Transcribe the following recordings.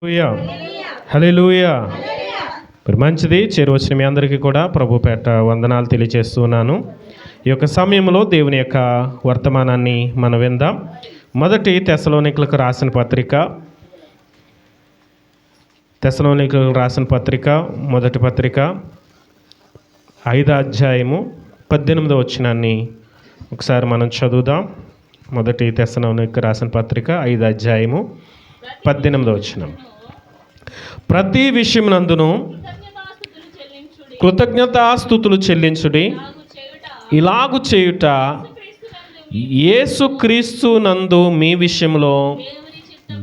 హల్లెలూయా హల్లెలూయా. మరి మంచిది, చేరువచ్చిన మీ అందరికీ కూడా ప్రభుపేట వందనాలు తెలియజేస్తున్నాను. ఈ యొక్క సమయంలో దేవుని యొక్క వర్తమానాన్ని మనం విందాం. మొదటి తెస్సలోనికలకు రాసిన పత్రిక మొదటి పత్రిక 5వ అధ్యాయము 18వ వచనాన్ని ఒకసారి మనం చదువుదాం. మొదటి తెస్సలోనికలకు రాసిన పత్రిక 5వ అధ్యాయము 18వ వచనం. ప్రతి విషయమునందును కృతజ్ఞతాస్తుతులు చెల్లించుడి, ఇలాగు చేయుట యేసుక్రీస్తు నందు మీ విషయంలో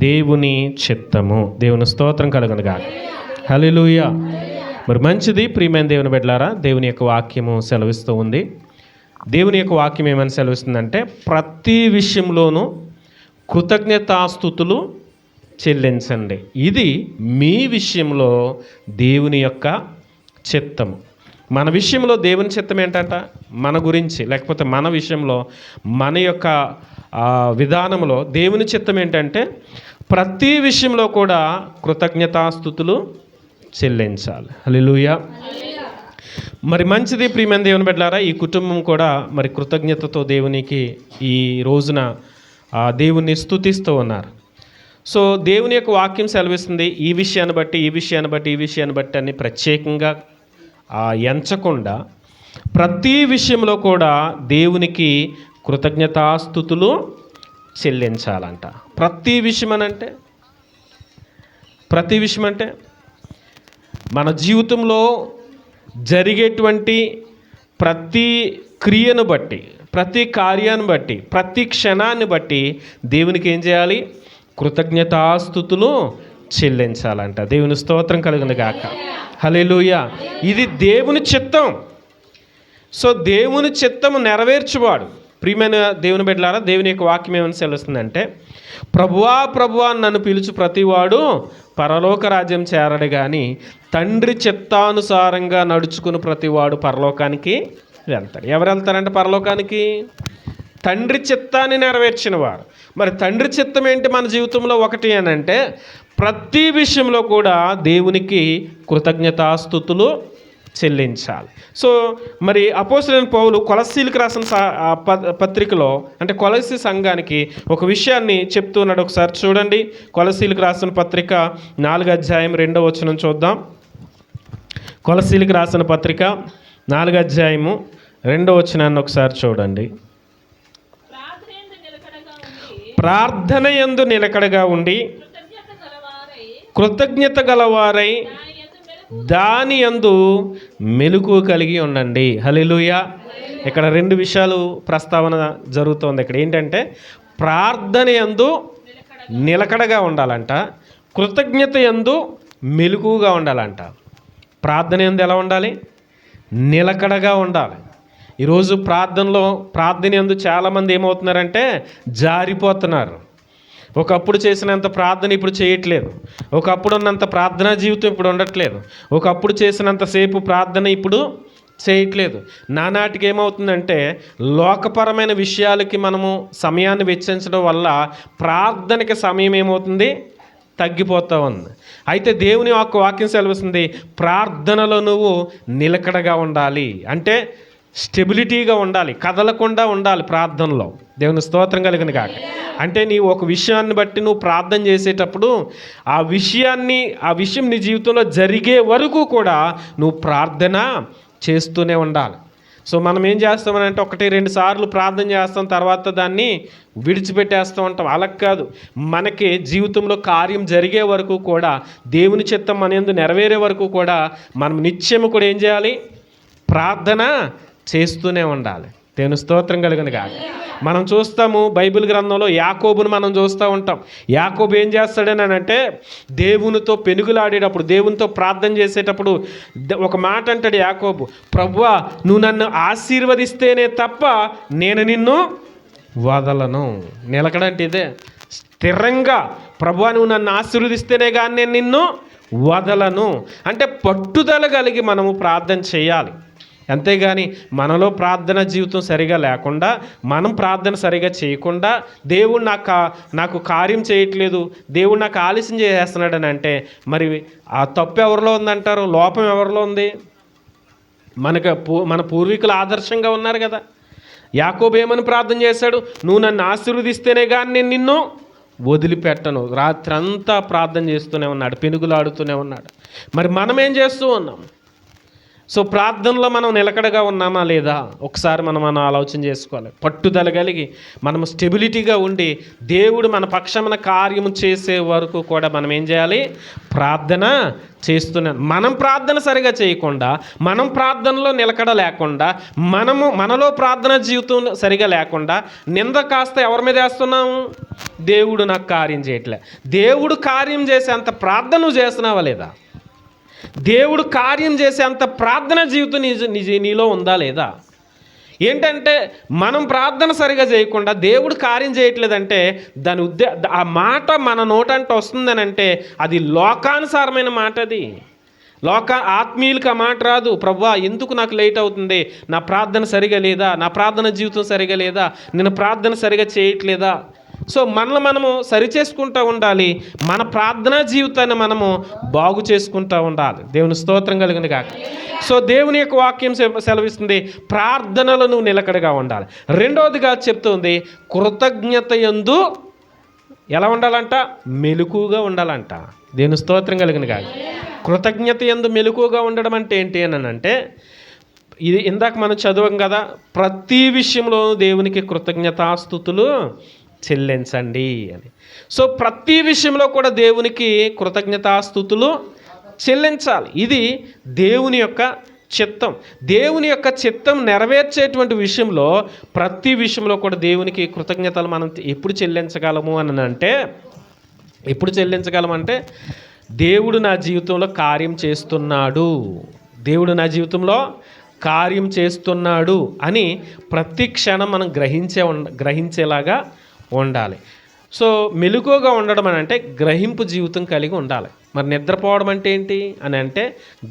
దేవుని చిత్తము. దేవుని స్తోత్రం కలుగునుగాక. హల్లెలూయా. మరి మంచిది, ప్రియమైన దేవుని బిడ్డలారా, దేవుని యొక్క వాక్యము సెలవిస్తూ ఉంది. దేవుని యొక్క వాక్యం ఏమని సెలవిస్తుందంటే, ప్రతి విషయంలోనూ కృతజ్ఞతాస్తుతులు చెల్లించండి, ఇది మీ విషయంలో దేవుని యొక్క చిత్తము. మన విషయంలో దేవుని చిత్తం ఏంటంట? మన గురించి, లేకపోతే మన విషయంలో, మన యొక్క విధానంలో దేవుని చిత్తం ఏంటంటే ప్రతి విషయంలో కూడా కృతజ్ఞతాస్తుతులు చెల్లించాలి. హల్లెలూయా. మరి మంచిది, ప్రియమైన దేవుని బిడ్డలారా, ఈ కుటుంబం కూడా మరి కృతజ్ఞతతో దేవునికి ఈ రోజున దేవుణ్ణి స్తుతిస్తూ ఉన్నారు. సో దేవుని యొక్క వాక్యం సెలవిస్తుంది, ఈ విషయాన్ని బట్టి అని ప్రత్యేకంగా ఎంచకుండా ప్రతి విషయంలో కూడా దేవునికి కృతజ్ఞతాస్తుతులు చెల్లించాలంట. ప్రతి విషయం అంటే మన జీవితంలో జరిగేటువంటి ప్రతి క్రియను బట్టి, ప్రతి కార్యాన్ని బట్టి, ప్రతి క్షణాన్ని బట్టి దేవునికి ఏం చేయాలి? కృతజ్ఞతాస్తుతులు చెల్లించాలంట. దేవుని స్తోత్రం కలుగును గాక. హల్లెలూయా. ఇది దేవుని చిత్తం. సో దేవుని చిత్తము నెరవేర్చువాడు. ప్రియమైన దేవుని బిడ్డలారా, దేవుని యొక్క వాక్యం ఏమని సెలవుస్తుందంటే, ప్రభువా నన్ను పిలుచు ప్రతివాడు పరలోక రాజ్యం చేరడు కానీ తండ్రి చిత్తానుసారంగా నడుచుకుని ప్రతివాడు పరలోకానికి వెళ్తాడు. ఎవరు వెళ్తారంటే పరలోకానికి? తండ్రి చిత్తాన్ని నెరవేర్చిన వారు. మరి తండ్రి చిత్తం ఏంటి మన జీవితంలో? ఒకటి అని అంటే ప్రతి విషయంలో కూడా దేవునికి కృతజ్ఞతాస్తుతులు చెల్లించాలి. సో మరి అపోస్తలుడైన పౌలు కొలస్సీలకు రాసిన పత్రికలో, అంటే కొలస్సీ సంఘానికి ఒక విషయాన్ని చెప్తున్నాడు. ఒకసారి చూడండి, కొలస్సీలకు రాసిన పత్రిక 4వ అధ్యాయం 2వ వచనం చూద్దాం. కొలస్సీలకు రాసిన పత్రిక 4వ అధ్యాయము 2వ వచనాన్ని ఒకసారి చూడండి. ప్రార్థన యందు నిలకడగా ఉండి కృతజ్ఞత గలవారై దాని యందు మెలకువ కలిగి ఉండండి. హల్లెలూయా. ఇక్కడ 2 విషయాలు ప్రస్తావన జరుగుతోంది. ఇక్కడ ఏంటంటే ప్రార్థన యందు నిలకడగా ఉండాలంట, కృతజ్ఞత యందు మెలకువగా ఉండాలంట. ప్రార్థన యందు ఎలా ఉండాలి? నిలకడగా ఉండాలి. ఈరోజు ప్రార్థన యందు చాలామంది ఏమవుతున్నారంటే జారిపోతున్నారు. ఒకప్పుడు చేసినంత ప్రార్థన ఇప్పుడు చేయట్లేదు. ఒకప్పుడు ఉన్నంత ప్రార్థనా జీవితం ఇప్పుడు ఉండట్లేదు. ఒకప్పుడు చేసినంతసేపు ప్రార్థన ఇప్పుడు చేయట్లేదు. నానాటికి ఏమవుతుందంటే లోకపరమైన విషయాలకి మనము సమయాన్ని వెచ్చించడం వల్ల ప్రార్థనకి సమయం ఏమవుతుంది? తగ్గిపోతూ ఉంది. అయితే దేవుని యొక్క వాక్యం సెలవుస్తుంది, ప్రార్థనలో నువ్వు నిలకడగా ఉండాలి, అంటే స్టెబిలిటీగా ఉండాలి, కదలకుండా ఉండాలి ప్రార్థనలో. దేవుని స్తోత్రం కలుగును గాక. అంటే నీ ఒక విషయాన్ని బట్టి నువ్వు ప్రార్థన చేసేటప్పుడు ఆ విషయం నీ జీవితంలో జరిగే వరకు కూడా నువ్వు ప్రార్థన చేస్తూనే ఉండాలి. సో మనం ఏం చేస్తామనంటే 1-2 సార్లు ప్రార్థన చేస్తాం, తర్వాత దాన్ని విడిచిపెట్టేస్తూ ఉంటాం. అలా కాదు, మనకి జీవితంలో కార్యం జరిగే వరకు కూడా, దేవుని చిత్తం మన యందు నెరవేరే వరకు కూడా మనం నిత్యము కూడా ఏం చేయాలి? ప్రార్థన చేస్తూనే ఉండాలి. దేవుని స్తోత్రం కలుగును గాక. మనం చూస్తాము బైబిల్ గ్రంథంలో యాకోబును మనం చూస్తూ ఉంటాం. యాకోబు ఏం చేస్తాడని అంటే దేవునితో పెనుగులాడేటప్పుడు, దేవునితో ప్రార్థన చేసేటప్పుడు ఒక మాట అంటాడు యాకోబు, ప్రభువా నువ్వు నన్ను ఆశీర్వదిస్తేనే తప్ప నేను నిన్ను వదలను. నిలకడంటే ఇదే, స్థిరంగా ప్రభువా నువ్వు నన్ను ఆశీర్వదిస్తేనే కానీ నేను నిన్ను వదలను అంటే పట్టుదల కలిగి మనము ప్రార్థన చేయాలి. అంతేగాని మనలో ప్రార్థన జీవితం సరిగా లేకుండా, మనం ప్రార్థన సరిగా చేయకుండా, దేవుడు నాకు కార్యం చేయట్లేదు, దేవుడు నాకు ఆలస్యం చేసేస్తున్నాడని అంటే మరి ఆ తప్పు ఎవరిలో ఉందంటారు? లోపం ఎవరిలో ఉంది? మన పూర్వీకులు ఆదర్శంగా ఉన్నారు కదా. యాకోబు ఏమని ప్రార్థన చేశాడు? నువ్వు నన్ను ఆశీర్వదిస్తేనే కానీ నేను నిన్ను వదిలిపెట్టను. రాత్రంతా ప్రార్థన చేస్తూనే ఉన్నాడు, పెనుగులాడుతూనే ఉన్నాడు. మరి మనం ఏం చేస్తూ ఉన్నాం? సో ప్రార్థనలో మనం నిలకడగా ఉన్నామా లేదా ఒకసారి మనం ఆలోచన చేసుకోవాలి. పట్టుదల కలిగి మనం స్టెబిలిటీగా ఉండి దేవుడు మన పక్షమున కార్యము చేసే వరకు కూడా మనం ఏం చేయాలి? ప్రార్థన చేస్తున్నాం. మనం ప్రార్థన సరిగా చేయకుండా, మనం ప్రార్థనలో నిలకడ లేకుండా, మనలో ప్రార్థన జీవితం సరిగా లేకుండా నింద కాస్త ఎవరి మీద వేస్తున్నాము? దేవుడు నాకు కార్యం చేయట్లే. దేవుడు కార్యం చేసే అంత ప్రార్థన నువ్వు చేస్తున్నావా లేదా? దేవుడు కార్యం చేసే అంత ప్రార్థన జీవితం నీలో ఉందా లేదా? ఏంటంటే మనం ప్రార్థన సరిగా చేయకుండా దేవుడు కార్యం చేయట్లేదంటే దాని ఆ మాట మన నోటంటే వస్తుందని అంటే అది లోకానుసారమైన మాట. అది ఆత్మీయులకు ఆ మాట రాదు. ప్రభువా ఎందుకు నాకు లేట్ అవుతుంది? నా ప్రార్థన సరిగా లేదా? నా ప్రార్థన జీవితం సరిగా లేదా? నేను ప్రార్థన సరిగా చేయట్లేదా? సో మనము సరి చేసుకుంటూ ఉండాలి. మన ప్రార్థనా జీవితాన్ని మనము బాగు చేసుకుంటూ ఉండాలి. దేవుని స్తోత్రం కలిగింది కాక. సో దేవుని యొక్క వాక్యం సెలవిస్తుంది, ప్రార్థనలను నిలకడగా ఉండాలి. రెండవదిగా చెప్తుంది, కృతజ్ఞత యందు ఎలా ఉండాలంట? మెలకుగా ఉండాలంట. దేవుని స్తోత్రం కలిగింది కాక. కృతజ్ఞత యందు మెలకుగా ఉండడం అంటే ఏంటి అని అంటే, ఇది ఇందాక మనం చదవం కదా, ప్రతి విషయంలో దేవునికి కృతజ్ఞతాస్తుతులు చెల్లించండి అని. సో ప్రతి విషయంలో కూడా దేవునికి కృతజ్ఞతాస్తుతులు చెల్లించాలి. ఇది దేవుని యొక్క చిత్తం. దేవుని యొక్క చిత్తం నెరవేర్చేటువంటి విషయంలో ప్రతి విషయంలో కూడా దేవునికి కృతజ్ఞతలు మనం ఎప్పుడు చెల్లించగలము అని అంటే, దేవుడు నా జీవితంలో కార్యం చేస్తున్నాడు, దేవుడు నా జీవితంలో కార్యం చేస్తున్నాడు అని ప్రతి క్షణం మనం గ్రహించేలాగా ఉండాలి. సో మెలకువగా ఉండడం అని అంటే గ్రహింపు జీవితం కలిగి ఉండాలి. మరి నిద్రపోవడం అంటే ఏంటి అని అంటే,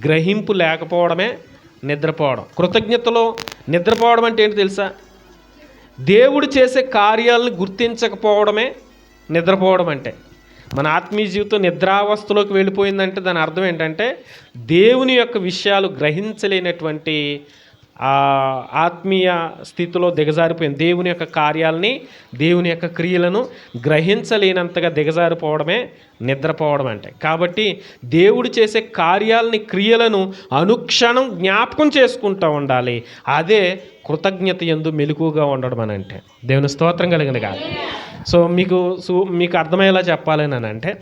గ్రహింపు లేకపోవడమే నిద్రపోవడం. కృతజ్ఞతలో నిద్రపోవడం అంటే ఏంటి తెలుసా? దేవుడు చేసే కార్యాలను గుర్తించకపోవడమే నిద్రపోవడం అంటే. మన ఆత్మీయ జీవితం నిద్రావస్థలోకి వెళ్ళిపోయిందంటే దాని అర్థం ఏంటంటే దేవుని యొక్క విషయాలు గ్రహించలేనటువంటి ఆత్మీయ స్థితిలో దిగజారిపోయింది. దేవుని యొక్క కార్యాలని, దేవుని యొక్క క్రియలను గ్రహించలేనంతగా దిగజారిపోవడమే నిద్రపోవడం అంటే. కాబట్టి దేవుడు చేసే కార్యాలని, క్రియలను అనుక్షణం జ్ఞాపకం చేసుకుంటూ ఉండాలి. అదే కృతజ్ఞత యందు మెలకుగా ఉండడం అని అంటే. దేవుని స్తోత్రం కలిగింది కాదు. సో మీకు అర్థమయ్యేలా చెప్పాలని అంటే,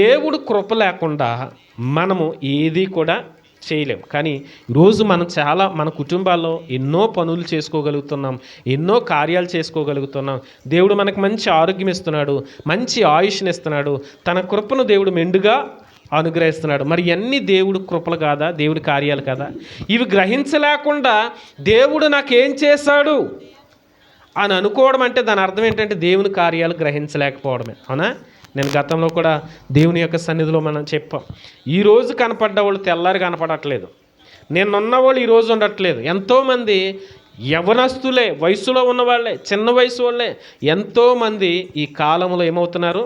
దేవుడు కృప లేకుండా మనము ఏది కూడా చేయలేం. కానీ ఈరోజు మన కుటుంబాల్లో ఎన్నో పనులు చేసుకోగలుగుతున్నాం, ఎన్నో కార్యాలు చేసుకోగలుగుతున్నాం. దేవుడు మనకు మంచి ఆరోగ్యం ఇస్తున్నాడు, మంచి ఆయుష్ని ఇస్తున్నాడు, తన కృపను దేవుడు మెండుగా అనుగ్రహిస్తున్నాడు. మరి ఇవన్నీ దేవుడు కృపలు కాదా? దేవుడి కార్యాలు కదా? ఇవి గ్రహించలేకుండా దేవుడు నాకేం చేశాడు అని అనుకోవడం అంటే దాని అర్థం ఏంటంటే దేవుని కార్యాలు గ్రహించలేకపోవడమే. అవునా? నేను గతంలో కూడా దేవుని యొక్క సన్నిధిలో మనం చెప్పాం, ఈరోజు కనపడ్డ వాళ్ళు తెల్లారి కనపడట్లేదు, నేనున్న వాళ్ళు ఈరోజు ఉండట్లేదు. ఎంతోమంది యవనస్తులే, వయసులో ఉన్నవాళ్ళే, చిన్న వయసు వాళ్ళే ఎంతోమంది ఈ కాలంలో ఏమవుతున్నారు?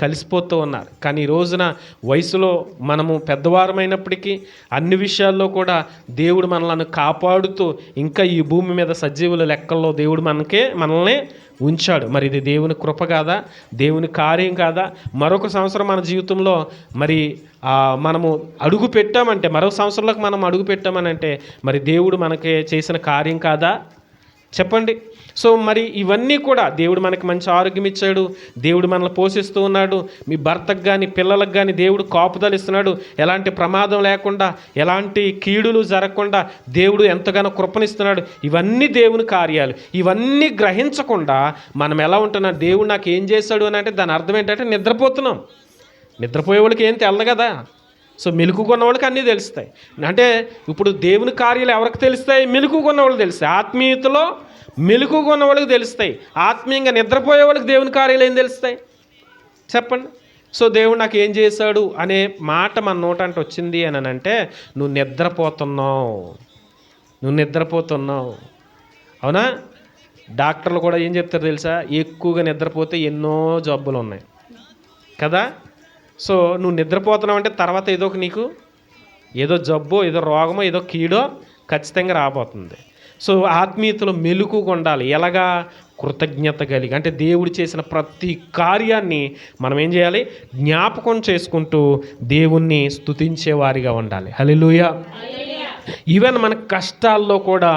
కలిసిపోతూ ఉన్నారు. కానీ ఈ రోజున వయసులో మనము పెద్దవారమైనప్పటికీ అన్ని విషయాల్లో కూడా దేవుడు మనల్ని కాపాడుతూ ఇంకా ఈ భూమి మీద సజీవుల లెక్కల్లో దేవుడు మనల్ని ఉంచాడు. మరి ఇది దేవుని కృప కాదా? దేవుని కార్యం కాదా? మరొక సంవత్సరం మన జీవితంలో మరి మనము అడుగు పెట్టామంటే, మరొక సంవత్సరంలోకి మనం అడుగు పెట్టామనంటే మరి దేవుడు మనకి చేసిన కార్యం కాదా? చెప్పండి. సో మరి ఇవన్నీ కూడా దేవుడు మనకి మంచి ఆరోగ్యం ఇచ్చాడు, దేవుడు మనల్ని పోషిస్తూ ఉన్నాడు, మీ భర్తకు కానీ పిల్లలకు కానీ దేవుడు కాపుదలు ఇస్తున్నాడు, ఎలాంటి ప్రమాదం లేకుండా, ఎలాంటి కీడులు జరగకుండా దేవుడు ఎంతగానో కృపనిస్తున్నాడు. ఇవన్నీ దేవుని కార్యాలు. ఇవన్నీ గ్రహించకుండా మనం ఎలా ఉంటున్నాం? దేవుడు నాకు ఏం చేశాడు అని అంటే దాని అర్థం ఏంటంటే నిద్రపోతున్నాం. నిద్రపోయే వాళ్ళకి ఏం తెలదు కదా. సో మెలుకున్న వాళ్ళకి అన్నీ తెలుస్తాయి. అంటే ఇప్పుడు దేవుని కార్యాలు ఎవరికి తెలుస్తాయి? మెలుకున్న వాళ్ళకి తెలుస్తాయి. ఆత్మీయతలో మెలుకుగా ఉన్న వాళ్ళకి తెలుస్తాయి. ఆత్మీయంగా నిద్రపోయే వాళ్ళకి దేవుని కార్యాలు ఏం తెలుస్తాయి? చెప్పండి. సో దేవుడు నాకు ఏం చేశాడు అనే మాట మన నోట అంటే వచ్చింది అని అంటే నువ్వు నిద్రపోతున్నావు. నువ్వు నిద్రపోతున్నావు. అవునా? డాక్టర్లు కూడా ఏం చెప్తారు తెలుసా? ఎక్కువగా నిద్రపోతే ఎన్నో జబ్బులు ఉన్నాయి కదా. సో నువ్వు నిద్రపోతున్నావు అంటే తర్వాత నీకు ఏదో జబ్బో, ఏదో రోగమో, ఏదో కీడో ఖచ్చితంగా రాబోతుంది. సో ఆత్మీయతలో మెలకుగా ఉండాలి. ఎలాగా? కృతజ్ఞత కలిగి, అంటే దేవుడు చేసిన ప్రతి కార్యాన్ని మనం ఏం చేయాలి? జ్ఞాపకం చేసుకుంటూ దేవుణ్ణి స్తుతించేవారిగా ఉండాలి. హల్లెలూయా. ఈవెన్ మన కష్టాల్లో కూడా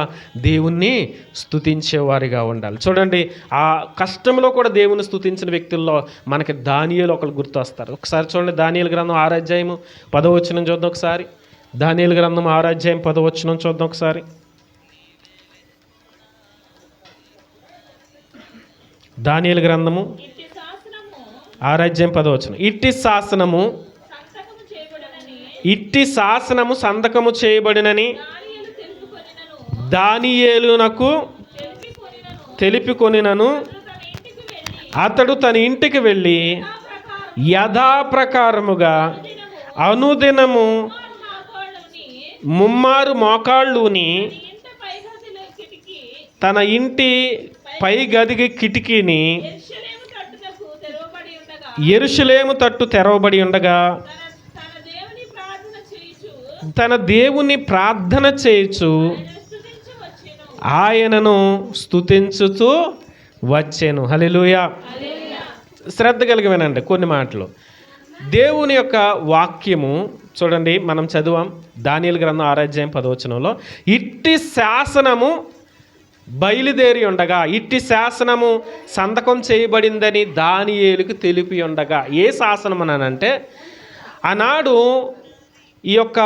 దేవుణ్ణి స్తుతించేవారిగా ఉండాలి. చూడండి, ఆ కష్టంలో కూడా దేవుని స్తుతించిన వ్యక్తుల్లో మనకి దానియేలు ఒకరు గుర్తు వస్తారు. ఒకసారి చూడండి, దానియేలు గ్రంథం 6వ అధ్యాయము 10వ వచనం చూద్దాం ఒకసారి. దానియేలు గ్రంథం 6వ అధ్యాయం 10వ వచనం చూద్దాం ఒకసారి. దానియేలు గ్రంథము 6వ అధ్యాయం 10వ వచనం. ఇట్టి శాసనము సంతకము చేయబడినని దానియేలునకు తెలిపికొనినను అతడు తన ఇంటికి వెళ్ళి యథాప్రకారముగా అనుదినము ముమ్మారు మోకాళ్ళుని తన ఇంటి పై గదికి కిటికీని యెరూషలేము తట్టు తెరవబడి ఉండగా తన దేవుని ప్రార్థన చేయుచు ఆయనను స్తుతించుతూ వచ్చాను. హల్లెలూయా. శ్రద్ధ కలిగి వినండి కొన్ని మాటలు. దేవుని యొక్క వాక్యము చూడండి, మనం చదివాం దానియేలు గ్రంథం 6వ అధ్యాయం 10వ వచనంలో. ఇట్టి శాసనము బయలుదేరి ఉండగా, ఇట్టి శాసనము సంతకం చేయబడిందని దానియేలుకు తెలిపి ఉండగా. ఏ శాసనం అనంటే, ఆనాడు ఈ యొక్క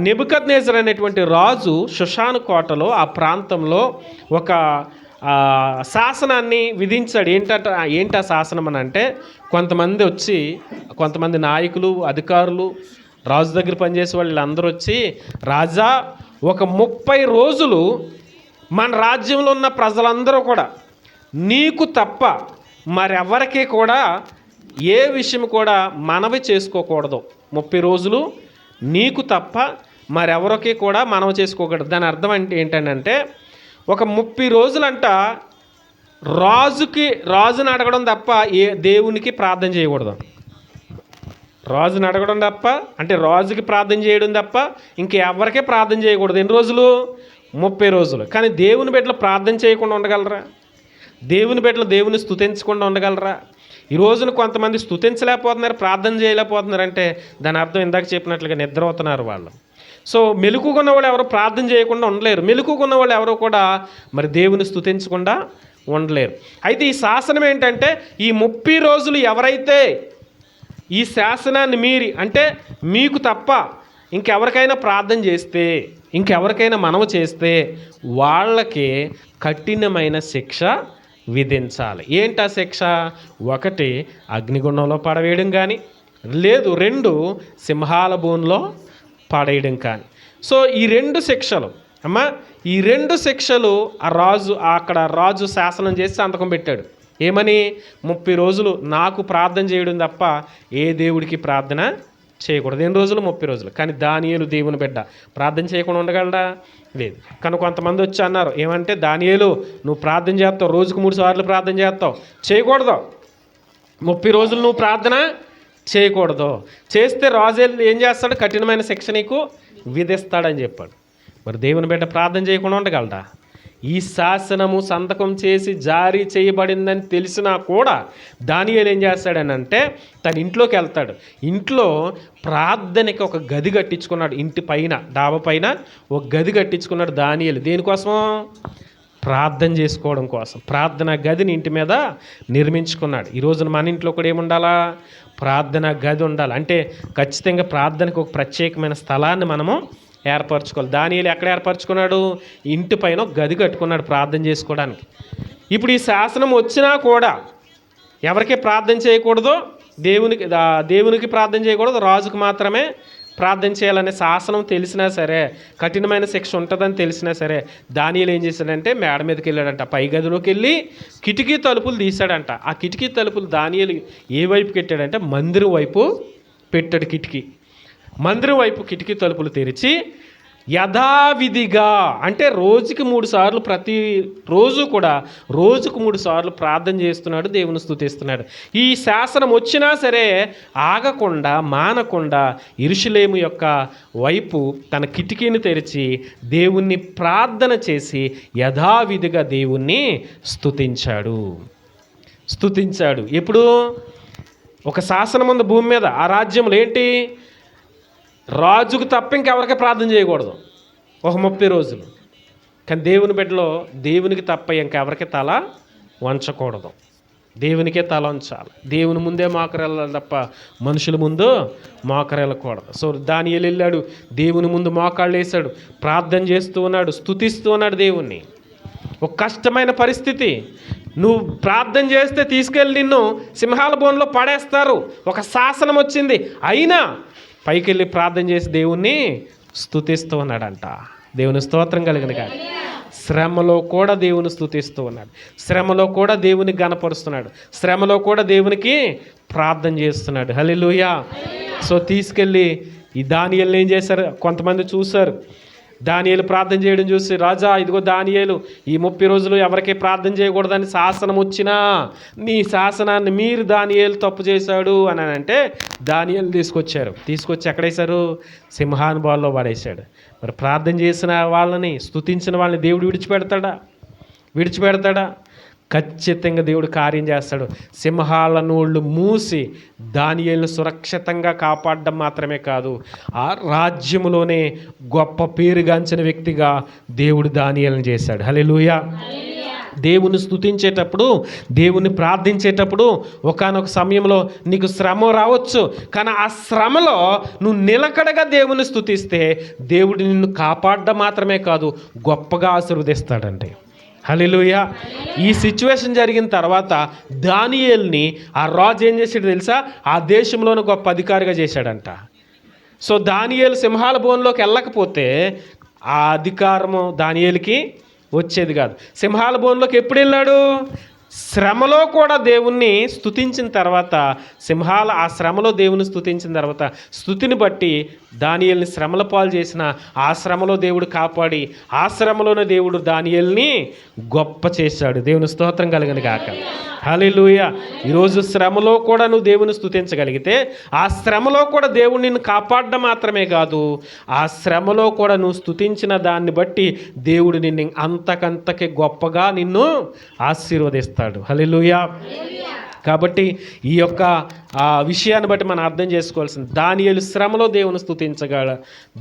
నెబుకద్నెజర్ అనేటువంటి రాజు షుషాను కోటలో ఆ ప్రాంతంలో ఒక శాసనాన్ని విధించాడు. ఏంటి ఆ శాసనం అని అంటే, కొంతమంది నాయకులు, అధికారులు, రాజు దగ్గర పనిచేసే వాళ్ళు అందరూ వచ్చి, రాజా, ఒక 30 రోజులు మన రాజ్యంలో ఉన్న ప్రజలందరూ కూడా నీకు తప్ప మరెవరికి కూడా ఏ విషయం కూడా మనవి చేసుకోకూడదు. 30 రోజులు నీకు తప్ప మరెవరికి కూడా మనవి చేసుకోకూడదు. దాని అర్థం ఏంటంటే, ఒక 30 రోజులంట రాజుని అడగడం తప్ప దేవునికి ప్రార్థన చేయకూడదు. రాజుని అడగడం తప్ప, అంటే రాజుకి ప్రార్థన చేయడం తప్ప ఇంకెవరికే ప్రార్థన చేయకూడదు. ఎన్ని రోజులు? 30 రోజులు. కానీ దేవుని బిడ్డలు ప్రార్థన చేయకుండా ఉండగలరా? దేవుని బిడ్డలు దేవుని స్తుతించకుండా ఉండగలరా? ఈ రోజున కొంతమంది స్తుతించలేకపోతున్నారు, ప్రార్థన చేయలేకపోతున్నారు. అంటే దాని అర్థం ఇందాక చెప్పినట్లుగా నిద్రపోతున్నారు వాళ్ళు. సో మెలకుగా వాళ్ళు ఎవరు ప్రార్థన చేయకుండా ఉండలేరు. మెలకుగా వాళ్ళు ఎవరు కూడా మరి దేవుని స్తుతించకుండా ఉండలేరు. అయితే ఈ శాసనం ఏంటంటే, ఈ 30 రోజులు ఎవరైతే ఈ శాసనాన్ని మీరి, అంటే మీకు తప్ప ఇంకెవరికైనా ప్రార్థన చేస్తే, ఇంకెవరికైనా మనవి చేస్తే వాళ్ళకి కఠినమైన శిక్ష విధించాలి. ఏంటా శిక్ష? 1 అగ్నిగుండంలో పడవేయడం కానీ, లేదు 2 సింహాల బోన్లో పడేయడం కానీ. సో ఈ 2 శిక్షలు ఈ 2 శిక్షలు అక్కడ రాజు శాసనం చేసి సంతకం పెట్టాడు. ఏమని? 30 రోజులు నాకు ప్రార్థన చేయడం తప్ప ఏ దేవుడికి ప్రార్థన చేయకూడదు. ఎన్ని రోజులు? 30 రోజులు. కానీ దానియేలు దేవుని బిడ్డ ప్రార్థన చేయకుండా ఉండగలడా? లేదు. కానీ కొంతమంది వచ్చి అన్నారు, ఏమంటే, దానియేలు నువ్వు ప్రార్థన చేస్తావు, రోజుకు 3 సార్లు ప్రార్థన చేస్తావు, చేయకూడదు. 30 రోజులు నువ్వు ప్రార్థన చేయకూడదు. చేస్తే రాజు ఏం చేస్తాడు? కఠినమైన శిక్ష నీకు విధిస్తాడని చెప్పాడు. మరి దేవుని బిడ్డ ప్రార్థన చేయకుండా ఉండగలడా? ఈ శాసనము సంతకం చేసి జారీ చేయబడిందని తెలిసినా కూడా దానియేలు ఏం చేస్తాడనంటే, తన ఇంట్లోకి వెళ్తాడు. ఇంట్లో ప్రార్థనకి ఒక గది కట్టించుకున్నాడు. ఇంటి పైన, డాబా పైన ఒక గది కట్టించుకున్నాడు దానియేలు. దేనికోసం? ప్రార్థన చేసుకోవడం కోసం. ప్రార్థన గదిని ఇంటి మీద నిర్మించుకున్నాడు. ఈ రోజున మన ఇంట్లో కూడా ఏముండాలా? ప్రార్థన గది ఉండాలి. అంటే ఖచ్చితంగా ప్రార్థనకు ఒక ప్రత్యేకమైన స్థలాన్ని మనము ఏర్పరచుకోవాలి. దానియేలు ఎక్కడ ఏర్పరచుకున్నాడు? ఇంటి పైన ఒక గది కట్టుకున్నాడు ప్రార్థన చేసుకోవడానికి. ఇప్పుడు ఈ శాసనం వచ్చినా కూడా ఎవరికి ప్రార్థన చేయకూడదు? దేవునికి ప్రార్థన చేయకూడదు, రాజుకు మాత్రమే ప్రార్థన చేయాలనే శాసనం తెలిసినా సరే, కఠినమైన శిక్ష ఉంటుందని తెలిసినా సరే, దానియేలు ఏం చేశాడంటే మేడ మీదకి వెళ్ళాడంట. పై గదిలోకి వెళ్ళి కిటికీ తలుపులు తీశాడంట. ఆ కిటికీ తలుపులు దానియేలు ఏ వైపు పెట్టాడంటే మందిరం వైపు పెట్టాడు. మందిరం వైపు కిటికీ తలుపులు తెరిచి యథావిధిగా అంటే రోజుకి 3 సార్లు, ప్రతి రోజు కూడా రోజుకు 3 సార్లు ప్రార్థన చేస్తున్నాడు, దేవుని స్తుతిస్తున్నాడు. ఈ శాసనం వచ్చినా సరే ఆగకుండా మానకుండా యెరూషలేము యొక్క వైపు తన కిటికీని తెరిచి దేవుణ్ణి ప్రార్థన చేసి యథావిధిగా దేవుణ్ణి స్తుతించాడు. ఎప్పుడు? ఒక శాసనం ఉంది భూమి మీద. ఆ రాజ్యంలో ఏంటి? రాజుకు తప్ప ఇంకెవరికి ప్రార్థన చేయకూడదు ఒక 30 రోజులు. కానీ దేవుని బిడ్డలో దేవునికి తప్ప ఇంకెవరికి తల వంచకూడదు, దేవునికే తల వంచాలి. దేవుని ముందే మోకరెళ్ళాలి తప్ప మనుషుల ముందు మోకరెళ్ళకూడదు. సో దానియేలు వెళ్ళాడు, దేవుని ముందు మోకాళ్ళు వేశాడు, ప్రార్థన చేస్తూ ఉన్నాడు, స్తుతిస్తూ ఉన్నాడు దేవుణ్ణి. ఒక కష్టమైన పరిస్థితి, నువ్వు ప్రార్థన చేస్తే తీసుకెళ్ళి నిన్ను సింహాల బోన్లో పడేస్తారు, ఒక శాసనం వచ్చింది. అయినా పైకి వెళ్ళి ప్రార్థన చేసి దేవుణ్ణి స్తుతిస్తూ ఉన్నాడంట. దేవుని స్తోత్రం కలిగింది కాదు. శ్రమలో కూడా దేవుని స్తుతిస్తూ ఉన్నాడు, శ్రమలో కూడా దేవుని గణపరుస్తున్నాడు, శ్రమలో కూడా దేవునికి ప్రార్థన చేస్తున్నాడు. హల్లెలూయా. సో తీసుకెళ్ళి ఈ దానియేలుని ఏం చేశారు? కొంతమంది చూశారు దానియేలు ప్రార్థన చేయడం చూసి, రాజా ఇదిగో దానియేలు ఈ 30 రోజులు ఎవరికి ప్రార్థన చేయకూడదని శాసనం వచ్చినా నీ శాసనాన్ని మీరు దానియేలు తప్పు చేశాడు అని అంటే దానియేలు తీసుకొచ్చి ఎక్కడేశారు? సింహానుభాల్లో పడేశాడు. మరి ప్రార్థన చేసిన వాళ్ళని, స్తుతించిన వాళ్ళని దేవుడు విడిచిపెడతాడా? ఖచ్చితంగా దేవుడు కార్యం చేస్తాడు. సింహాల నోళ్ళు మూసి దానియేలును సురక్షితంగా కాపాడడం మాత్రమే కాదు, ఆ రాజ్యములోనే గొప్ప పేరుగాంచిన వ్యక్తిగా దేవుడు దానియేలును చేశాడు. హల్లెలూయా. దేవుని స్తుతించేటప్పుడు, దేవుని ప్రార్థించేటప్పుడు ఒకానొక సమయంలో నీకు శ్రమ రావచ్చు, కానీ ఆ శ్రమలో నువ్వు నిలకడగా దేవుని స్తుతిస్తే దేవుడు నిన్ను కాపాడడం మాత్రమే కాదు గొప్పగా ఆశీర్వదిస్తాడండి. హల్లెలూయా. ఈ సిచ్యువేషన్ జరిగిన తర్వాత దానియేలుని ఆ రాజు ఏం చేశాడు తెలుసా? ఆ దేశంలోని గొప్ప అధికారిగా చేశాడంట. సో దానియేలు సింహాల బోన్లోకి వెళ్ళకపోతే ఆ అధికారము దానియేలుకి వచ్చేది కాదు. సింహాల బోన్లోకి ఎప్పుడు వెళ్ళాడు? శ్రమలో కూడా దేవుణ్ణి స్తుతించిన తర్వాత, ఆ శ్రమలో దేవుని స్తుతించిన తర్వాత స్తుతిని బట్టి దానియేలుని శ్రమల పాలు చేసిన ఆ శ్రమలో దేవుడు కాపాడి ఆ శ్రమలోనే దేవుడు దానియేలుని గొప్ప చేశాడు. దేవుని స్తోత్రం కలుగును గాక. హల్లెలూయా. ఈరోజు శ్రమలో కూడా నువ్వు దేవుని స్తుతించగలిగితే ఆ శ్రమలో కూడా దేవుడు నిన్ను కాపాడడం మాత్రమే కాదు, ఆ శ్రమలో కూడా నువ్వు స్తుతించిన దాన్ని బట్టి దేవుడు నిన్ను అంతకంతకి గొప్పగా నిన్ను ఆశీర్వదిస్తాడు. హల్లెలూయా. కాబట్టి ఈ యొక్క విషయాన్ని బట్టి మనం అర్థం చేసుకోవాల్సింది, దానియేలు శ్రమలో దేవుని స్తుతించగల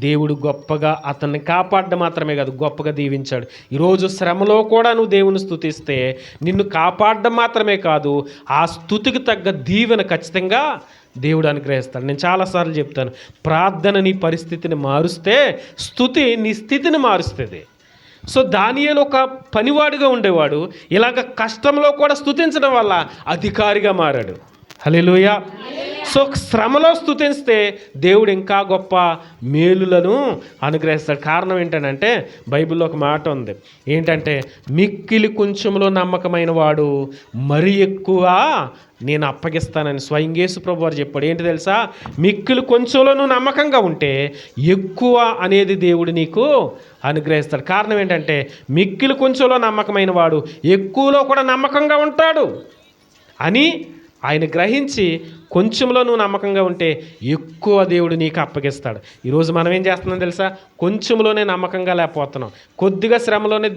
దేవుడు గొప్పగా అతన్ని కాపాడడం మాత్రమే కాదు గొప్పగా దీవించాడు. ఈరోజు శ్రమలో కూడా నువ్వు దేవుని స్తుతిస్తే నిన్ను కాపాడడం మాత్రమే కాదు, ఆ స్తుతికి తగ్గ దీవెన ఖచ్చితంగా దేవుడు అనుగ్రహిస్తాడు. నేను చాలాసార్లు చెప్తాను, ప్రార్థన నీ పరిస్థితిని మారుస్తే స్తుతి నీ స్థితిని మారుస్తుంది. సో దానియేలు ఒక పనివాడిగా ఉండేవాడు, ఇలాగ కష్టంలో కూడా స్తుతించడం వల్ల అధికారిగా మారాడు. హల్లెలూయా. సో శ్రమలో స్తుతిస్తే దేవుడు ఇంకా గొప్ప మేలులను అనుగ్రహిస్తాడు. కారణం ఏంటంటే బైబిల్లో ఒక మాట ఉంది, ఏంటంటే మిక్కిలి కొంచెంలో నమ్మకమైన వాడు మరి ఎక్కువ నేను అప్పగిస్తానని స్వయం యేసు ప్రభువు వారు చెప్పాడు. ఏంటి తెలుసా? మిక్కిలి కొంచెంలో నువ్వు నమ్మకంగా ఉంటే ఎక్కువ అనేది దేవుడు నీకు అనుగ్రహిస్తాడు. కారణం ఏంటంటే మిక్కిలి కొంచెంలో నమ్మకమైన వాడు ఎక్కువలో కూడా నమ్మకంగా ఉంటాడు అని ఆయన గ్రహించి కొంచెంలో నువ్వు నమ్మకంగా ఉంటే ఎక్కువ దేవుడు నీకు అప్పగిస్తాడు. ఈరోజు మనం ఏం చేస్తున్నాం తెలుసా? కొంచెంలోనే నమ్మకంగా లేకపోతున్నాం, కొద్దిగా శ్రమలోనే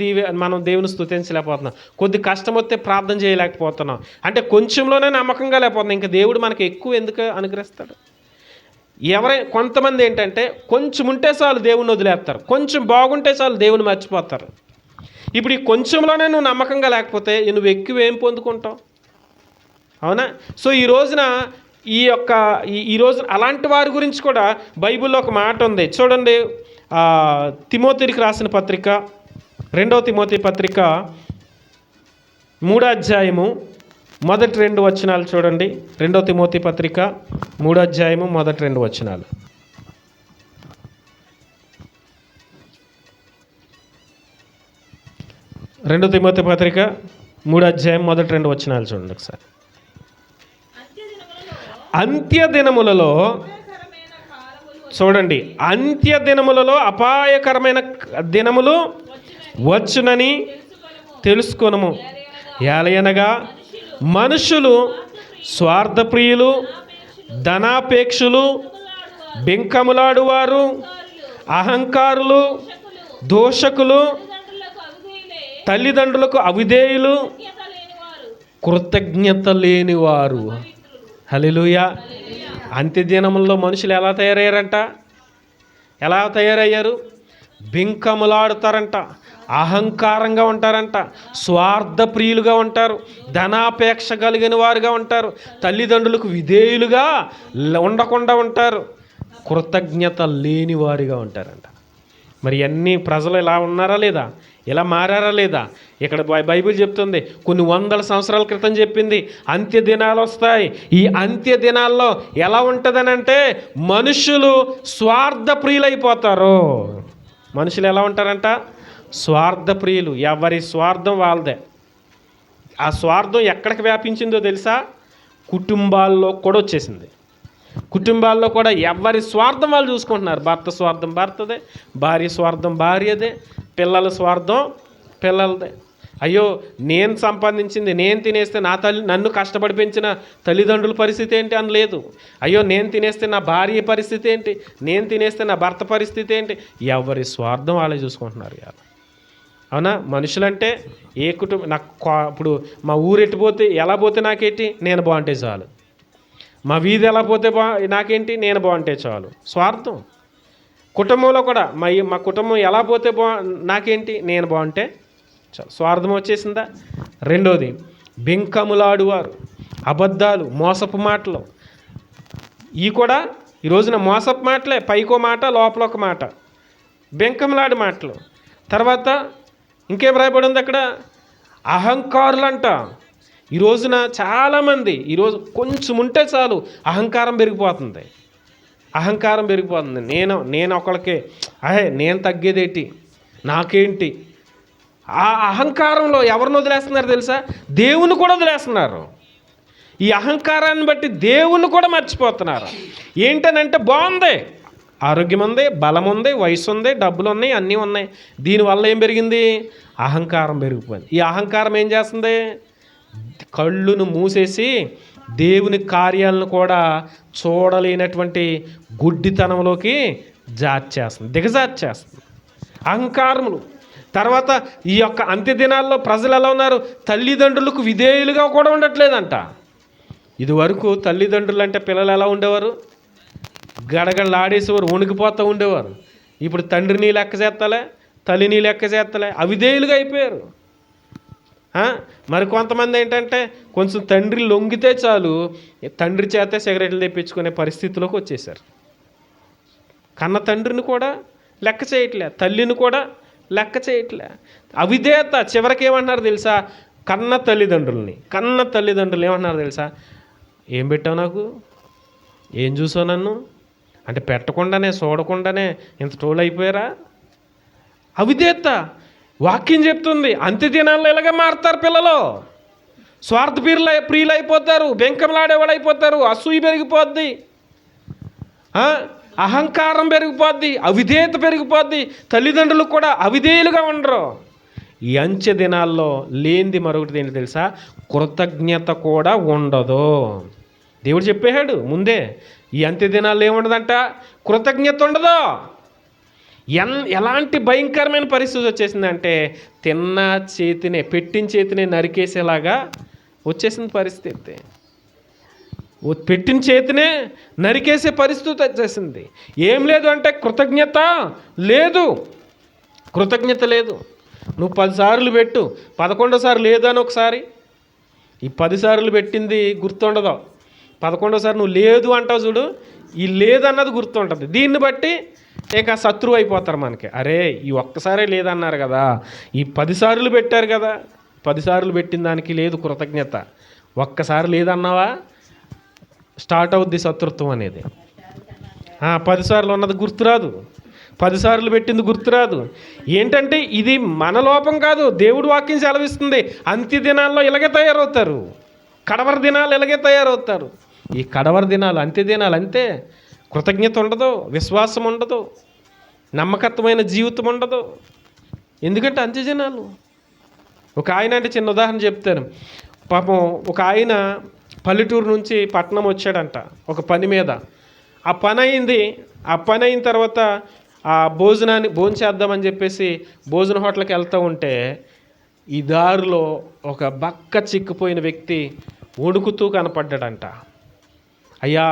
మనం దేవుని స్తుతించలేకపోతున్నాం, కొద్ది కష్టం వస్తే ప్రార్థన చేయలేకపోతున్నాం, అంటే కొంచెంలోనే నమ్మకంగా లేకపోతున్నాం. ఇంకా దేవుడు మనకి ఎక్కువ ఎందుకు అనుగ్రహిస్తాడు? కొంతమంది ఏంటంటే కొంచెం ఉంటే చాలు దేవుని వదిలేస్తారు, కొంచెం బాగుంటే చాలు దేవుని మర్చిపోతారు. ఇప్పుడు ఈ కొంచెంలోనే నువ్వు నమ్మకంగా లేకపోతే నువ్వు ఎక్కువ ఏం పొందుకుంటావు? అవునా? సో ఈ రోజున ఈ రోజు అలాంటి వారి గురించి కూడా బైబిల్లో ఒక మాట ఉంది చూడండి. తిమోతికి రాసిన పత్రిక, 2వ తిమోతి పత్రిక 3వ అధ్యాయము మొదటి 2 వచనాలు చూడండి. 2వ తిమోతి పత్రిక 3వ అధ్యాయము మొదటి 2 వచనాలు. 2వ తిమోతి పత్రిక 3వ అధ్యాయం మొదటి 2 వచనాలు చూడండి ఒకసారి. అంత్య దినములలో చూడండి, అంత్య దినములలో అపాయకరమైన దినములు వచ్చునని తెలుసుకొనుము. ఏలయనగా మనుషులు స్వార్థప్రియులు, ధనాపేక్షులు, బెంకములాడువారు, అహంకారులు, దోషకులు, తల్లిదండ్రులకు అవిధేయులు, కృతజ్ఞత లేనివారు. హల్లెలూయా. అంత్యదినముల్లో మనుషులు ఎలా తయారయ్యారంట? ఎలా తయారయ్యారు? బింకములాడుతారంట, అహంకారంగా ఉంటారంట, స్వార్థ ప్రియులుగా ఉంటారు, ధనాపేక్ష కలిగిన వారుగా ఉంటారు, తల్లిదండ్రులకు విధేయులుగా ఉండకుండా ఉంటారు, కృతజ్ఞత లేని వారిగా ఉంటారంట. మరి అన్ని ప్రజలు ఇలా ఉన్నారా లేదా? ఇలా మారారా లేదా? ఇక్కడ బైబిల్ చెప్తుంది, కొన్ని వందల సంవత్సరాల క్రితం చెప్పింది, అంత్య దినాలు వస్తాయి. ఈ అంత్య దినాల్లో ఎలా ఉంటుందనంటే మనుషులు స్వార్థ ప్రియులైపోతారు. మనుషులు ఎలా ఉంటారంట? స్వార్థ ప్రియులు. ఎవరి స్వార్థం వాళ్ళదే. ఆ స్వార్థం ఎక్కడికి వ్యాపించిందో తెలుసా? కుటుంబాల్లో కూడా వచ్చేసింది. కుటుంబాల్లో కూడా ఎవరి స్వార్థం వాళ్ళు చూసుకుంటున్నారు. భర్త స్వార్థం భర్తదే, భార్య స్వార్థం భార్యదే, పిల్లల స్వార్థం పిల్లలదే. అయ్యో, నేను సంపాదించింది నేను తినేస్తే నన్ను కష్టపడి పెంచిన తల్లిదండ్రుల పరిస్థితి ఏంటి అని లేదు. అయ్యో, నేను తినేస్తే నా భార్య పరిస్థితి ఏంటి, నేను తినేస్తే నా భర్త పరిస్థితి ఏంటి. ఎవరి స్వార్థం వాళ్ళే చూసుకుంటున్నారు. అవునా? మనుషులంటే ఏ కుటుంబం, నాకు ఇప్పుడు మా ఊరు ఎట్టిపోతే ఎలా పోతే నాకేంటి, నేను బాగుంటే చాలు. మా వీధి ఎలా పోతే నాకేంటి, నేను బాగుంటే చాలు. స్వార్థం. కుటుంబంలో కూడా మా కుటుంబం ఎలా పోతే నాకేంటి, నేను బాగుంటే చాలు. స్వార్థం వచ్చేసిందా? రెండోది, బెంకములాడువారు, అబద్ధాలు, మోసపు మాటలు. ఈ కూడా ఈ రోజున మోసపు మాటలే, పైకో మాట లోపల ఒక మాట, బెంకములాడి మాటలు. తర్వాత ఇంకేం రాయబడి ఉంది అక్కడ? అహంకారులంట. ఈ రోజున చాలామంది ఈరోజు కొంచెం ఉంటే చాలు అహంకారం పెరిగిపోతుంది. అహంకారం పెరిగిపోతుంది. నేను ఒకళ్ళకి నేను తగ్గేదేంటి, నాకేంటి. ఆ అహంకారంలో ఎవరిని వదిలేస్తున్నారు తెలుసా? దేవుని కూడా వదిలేస్తున్నారు. ఈ అహంకారాన్ని బట్టి దేవుని కూడా మర్చిపోతున్నారు. ఏంటనంటే బాగుంది, ఆరోగ్యం ఉంది, బలం ఉంది, వయసు ఉంది, డబ్బులు ఉన్నాయి, అన్నీ ఉన్నాయి. దీనివల్ల ఏం పెరిగింది? అహంకారం పెరిగిపోయింది. ఈ అహంకారం ఏం చేస్తుంది? కళ్ళును మూసేసి దేవుని కార్యాలను కూడా చూడలేనటువంటి గుడ్డితనంలోకి దిగజార్చేస్తుంది అహంకారములు. తర్వాత ఈ యొక్క అంత్య దినాల్లో ప్రజలు ఎలా ఉన్నారు? తల్లిదండ్రులకు విధేయులుగా కూడా ఉండట్లేదంట. ఇదివరకు తల్లిదండ్రులు అంటే పిల్లలు ఎలా ఉండేవారు? గడగడలాడేసేవారు, వణికిపోతూ ఉండేవారు. ఇప్పుడు తండ్రిని లెక్క చేస్తలే, తల్లిని లెక్క చేస్తలే, అవిధేయులుగా అయిపోయారు. మరి కొంతమంది ఏంటంటే కొంచెం తండ్రి లొంగితే చాలు తండ్రి చేతే సిగరెట్లు తెప్పించుకునే పరిస్థితిలోకి వచ్చేసారు. కన్న తండ్రిని కూడా లెక్క చేయట్లే, తల్లిని కూడా లెక్క చేయట్లే. అవిధేయత. చివరికి ఏమన్నారు తెలుసా? కన్న తల్లిదండ్రులు ఏమన్నారు తెలుసా? ఏం పెట్టావు నాకు, ఏం చూసావు నన్ను అంటే పెట్టకుండానే చూడకుండానే ఇంత టోల్ అయిపోయారా? అవిధేయత. వాక్యం చెప్తుంది అంత్య దినాల్లో ఇలాగే మారుతారు పిల్లలు. స్వార్థ ప్రియులు అయిపోతారు, బెంకంలాడేవాళ్ళు అయిపోతారు, అసూయ పెరిగిపోద్ది, అహంకారం పెరిగిపోద్ది, అవిధేయత పెరిగిపోద్ది, తల్లిదండ్రులకు కూడా అవిధేయులుగా ఉండరు. ఈ అంత్య దినాల్లో లేనిది మరొకటి ఏంటి తెలుసా? కృతజ్ఞత కూడా ఉండదు. దేవుడు చెప్పేశాడు ముందే, ఈ అంత్య దినాల్లో ఏముండదంట? కృతజ్ఞత ఉండదు. ఎలాంటి భయంకరమైన పరిస్థితి వచ్చేసిందంటే పెట్టిన చేతినే నరికేసేలాగా వచ్చేసింది పరిస్థితి. పెట్టిన చేతినే నరికేసే పరిస్థితి వచ్చేసింది. ఏం లేదు అంటే కృతజ్ఞత లేదు. నువ్వు 10 సార్లు పెట్టు, 11వ సారి లేదు అని ఒకసారి. ఈ 10 సార్లు పెట్టింది గుర్తుండదు, 11వ సారి నువ్వు లేదు అంటావు చూడు, ఈ లేదన్నది గుర్తుంటుంది. దీన్ని బట్టి ఇక శత్రువు అయిపోతారు మనకి. అరే, ఈ ఒక్కసారే లేదన్నారు కదా, ఈ 10 సార్లు పెట్టారు కదా, 10 సార్లు పెట్టిన దానికి లేదు కృతజ్ఞత. ఒక్కసారి లేదన్నావా స్టార్ట్ అవుద్ది శత్రుత్వం అనేది. 10 సార్లు ఉన్నది గుర్తురాదు, 10 సార్లు పెట్టింది గుర్తురాదు. ఏంటంటే ఇది మన లోపం కాదు, దేవుడు వాక్యం సెలవిస్తుంది. అంత్య దినాల్లో ఇలాగే తయారవుతారు, కడవరి దినాలు ఇలాగే తయారవుతారు. ఈ కడవరి దినాలు, అంత్య దినాలు అంతే. కృతజ్ఞత ఉండదు, విశ్వాసం ఉండదు, నమ్మకత్వమైన జీవితం ఉండదు. ఎందుకంటే అంత్య జనాలు. ఒక ఆయన అంటే చిన్న ఉదాహరణ చెప్తాను. పాపం ఒక ఆయన పల్లెటూరు నుంచి పట్టణం వచ్చాడంట ఒక పని మీద. ఆ పని అయింది. ఆ పని అయిన తర్వాత ఆ భోజనం చేద్దామని చెప్పేసి భోజన హోటల్కి వెళ్తూ ఉంటే ఈ దారిలో ఒక బక్క చిక్కిపోయిన వ్యక్తి వణుకుతూ కనపడ్డాడంట. అయ్యా,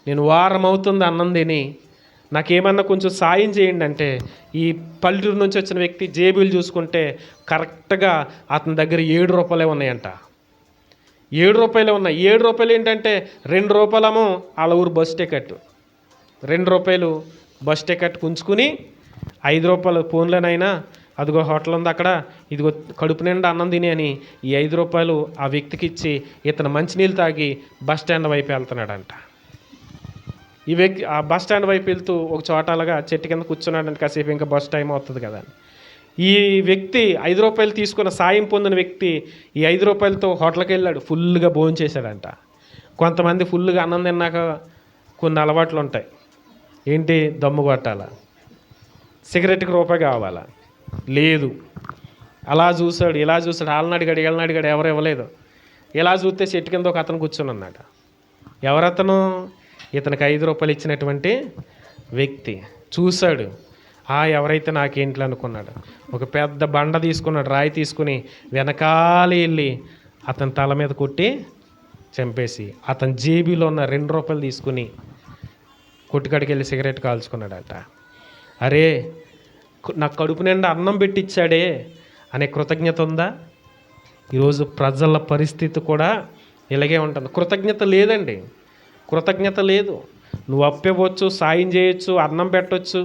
నేను వారం అవుతుంది అన్నం తిని, నాకేమన్నా కొంచెం సాయం చేయండి అంటే ఈ పల్లెటూరు నుంచి వచ్చిన వ్యక్తి జేబులు చూసుకుంటే కరెక్ట్గా అతని దగ్గర 7 రూపాయలే ఉన్నాయంట. 7 రూపాయలే ఉన్నాయి. 7 రూపాయలు ఏంటంటే 2 రూపాయలేమో వాళ్ళ ఊరు బస్ టికెట్, 2 రూపాయలు బస్ టికెట్ ఉంచుకుని 5 రూపాయలు ఫోన్లోనైనా అదిగో హోటల్ ఉంది అక్కడ, ఇదిగో కడుపు నిండా అన్నం తిని అని ఈ 5 రూపాయలు ఆ వ్యక్తికి ఇచ్చి ఇతను మంచినీళ్ళు తాగి బస్ స్టాండ్ వైపు వెళ్తున్నాడంట. ఈ వ్యక్తి ఆ బస్ స్టాండ్ వైపు వెళ్తూ ఒక చోట అలాగా చెట్టు కింద కూర్చున్నాడంటే కాసేపు ఇంకా బస్ టైం అవుతుంది కదా. ఈ వ్యక్తి 5 రూపాయలు తీసుకున్న సాయం పొందిన వ్యక్తి ఈ 5 రూపాయలతో హోటల్కి వెళ్ళాడు, ఫుల్గా భోజనం చేశాడంట. కొంతమంది ఫుల్గా అన్నం తిన్నాక కొన్ని అలవాట్లు ఉంటాయి. ఏంటి? దమ్ము కొట్టాలా, సిగరెట్కి రూపాయి కావాలా, లేదు. అలా చూశాడు, ఇలా చూశాడు, వాళ్ళని అడిగాడు, వీళ్ళని అడిగాడు, ఎవరు ఇవ్వలేదు. ఇలా చూస్తే చెట్టు కింద ఒక అతను కూర్చొని ఉన్నాడు. ఎవరతను? ఇతనికి 5 రూపాయలు ఇచ్చినటువంటి వ్యక్తి. చూశాడు, ఎవరైతే నాకేంట్లో అనుకున్నాడు. ఒక పెద్ద బండ తీసుకున్నాడు, రాయి తీసుకుని వెనకాల వెళ్ళి అతని తల మీద కొట్టి చంపేసి అతని జేబీలో ఉన్న 2 రూపాయలు తీసుకుని కొట్టుకాడికి వెళ్ళి సిగరెట్ కాల్చుకున్నాడట. అరే, నాకు కడుపు నిండా అన్నం పెట్టించాడే అనే కృతజ్ఞత ఉందా? ఈరోజు ప్రజల పరిస్థితి కూడా ఇలాగే ఉంటుంది. కృతజ్ఞత లేదండి, కృతజ్ఞత లేదు. నువ్వు అప్పివ్వచ్చు, సాయం చేయొచ్చు, అన్నం పెట్టవచ్చు.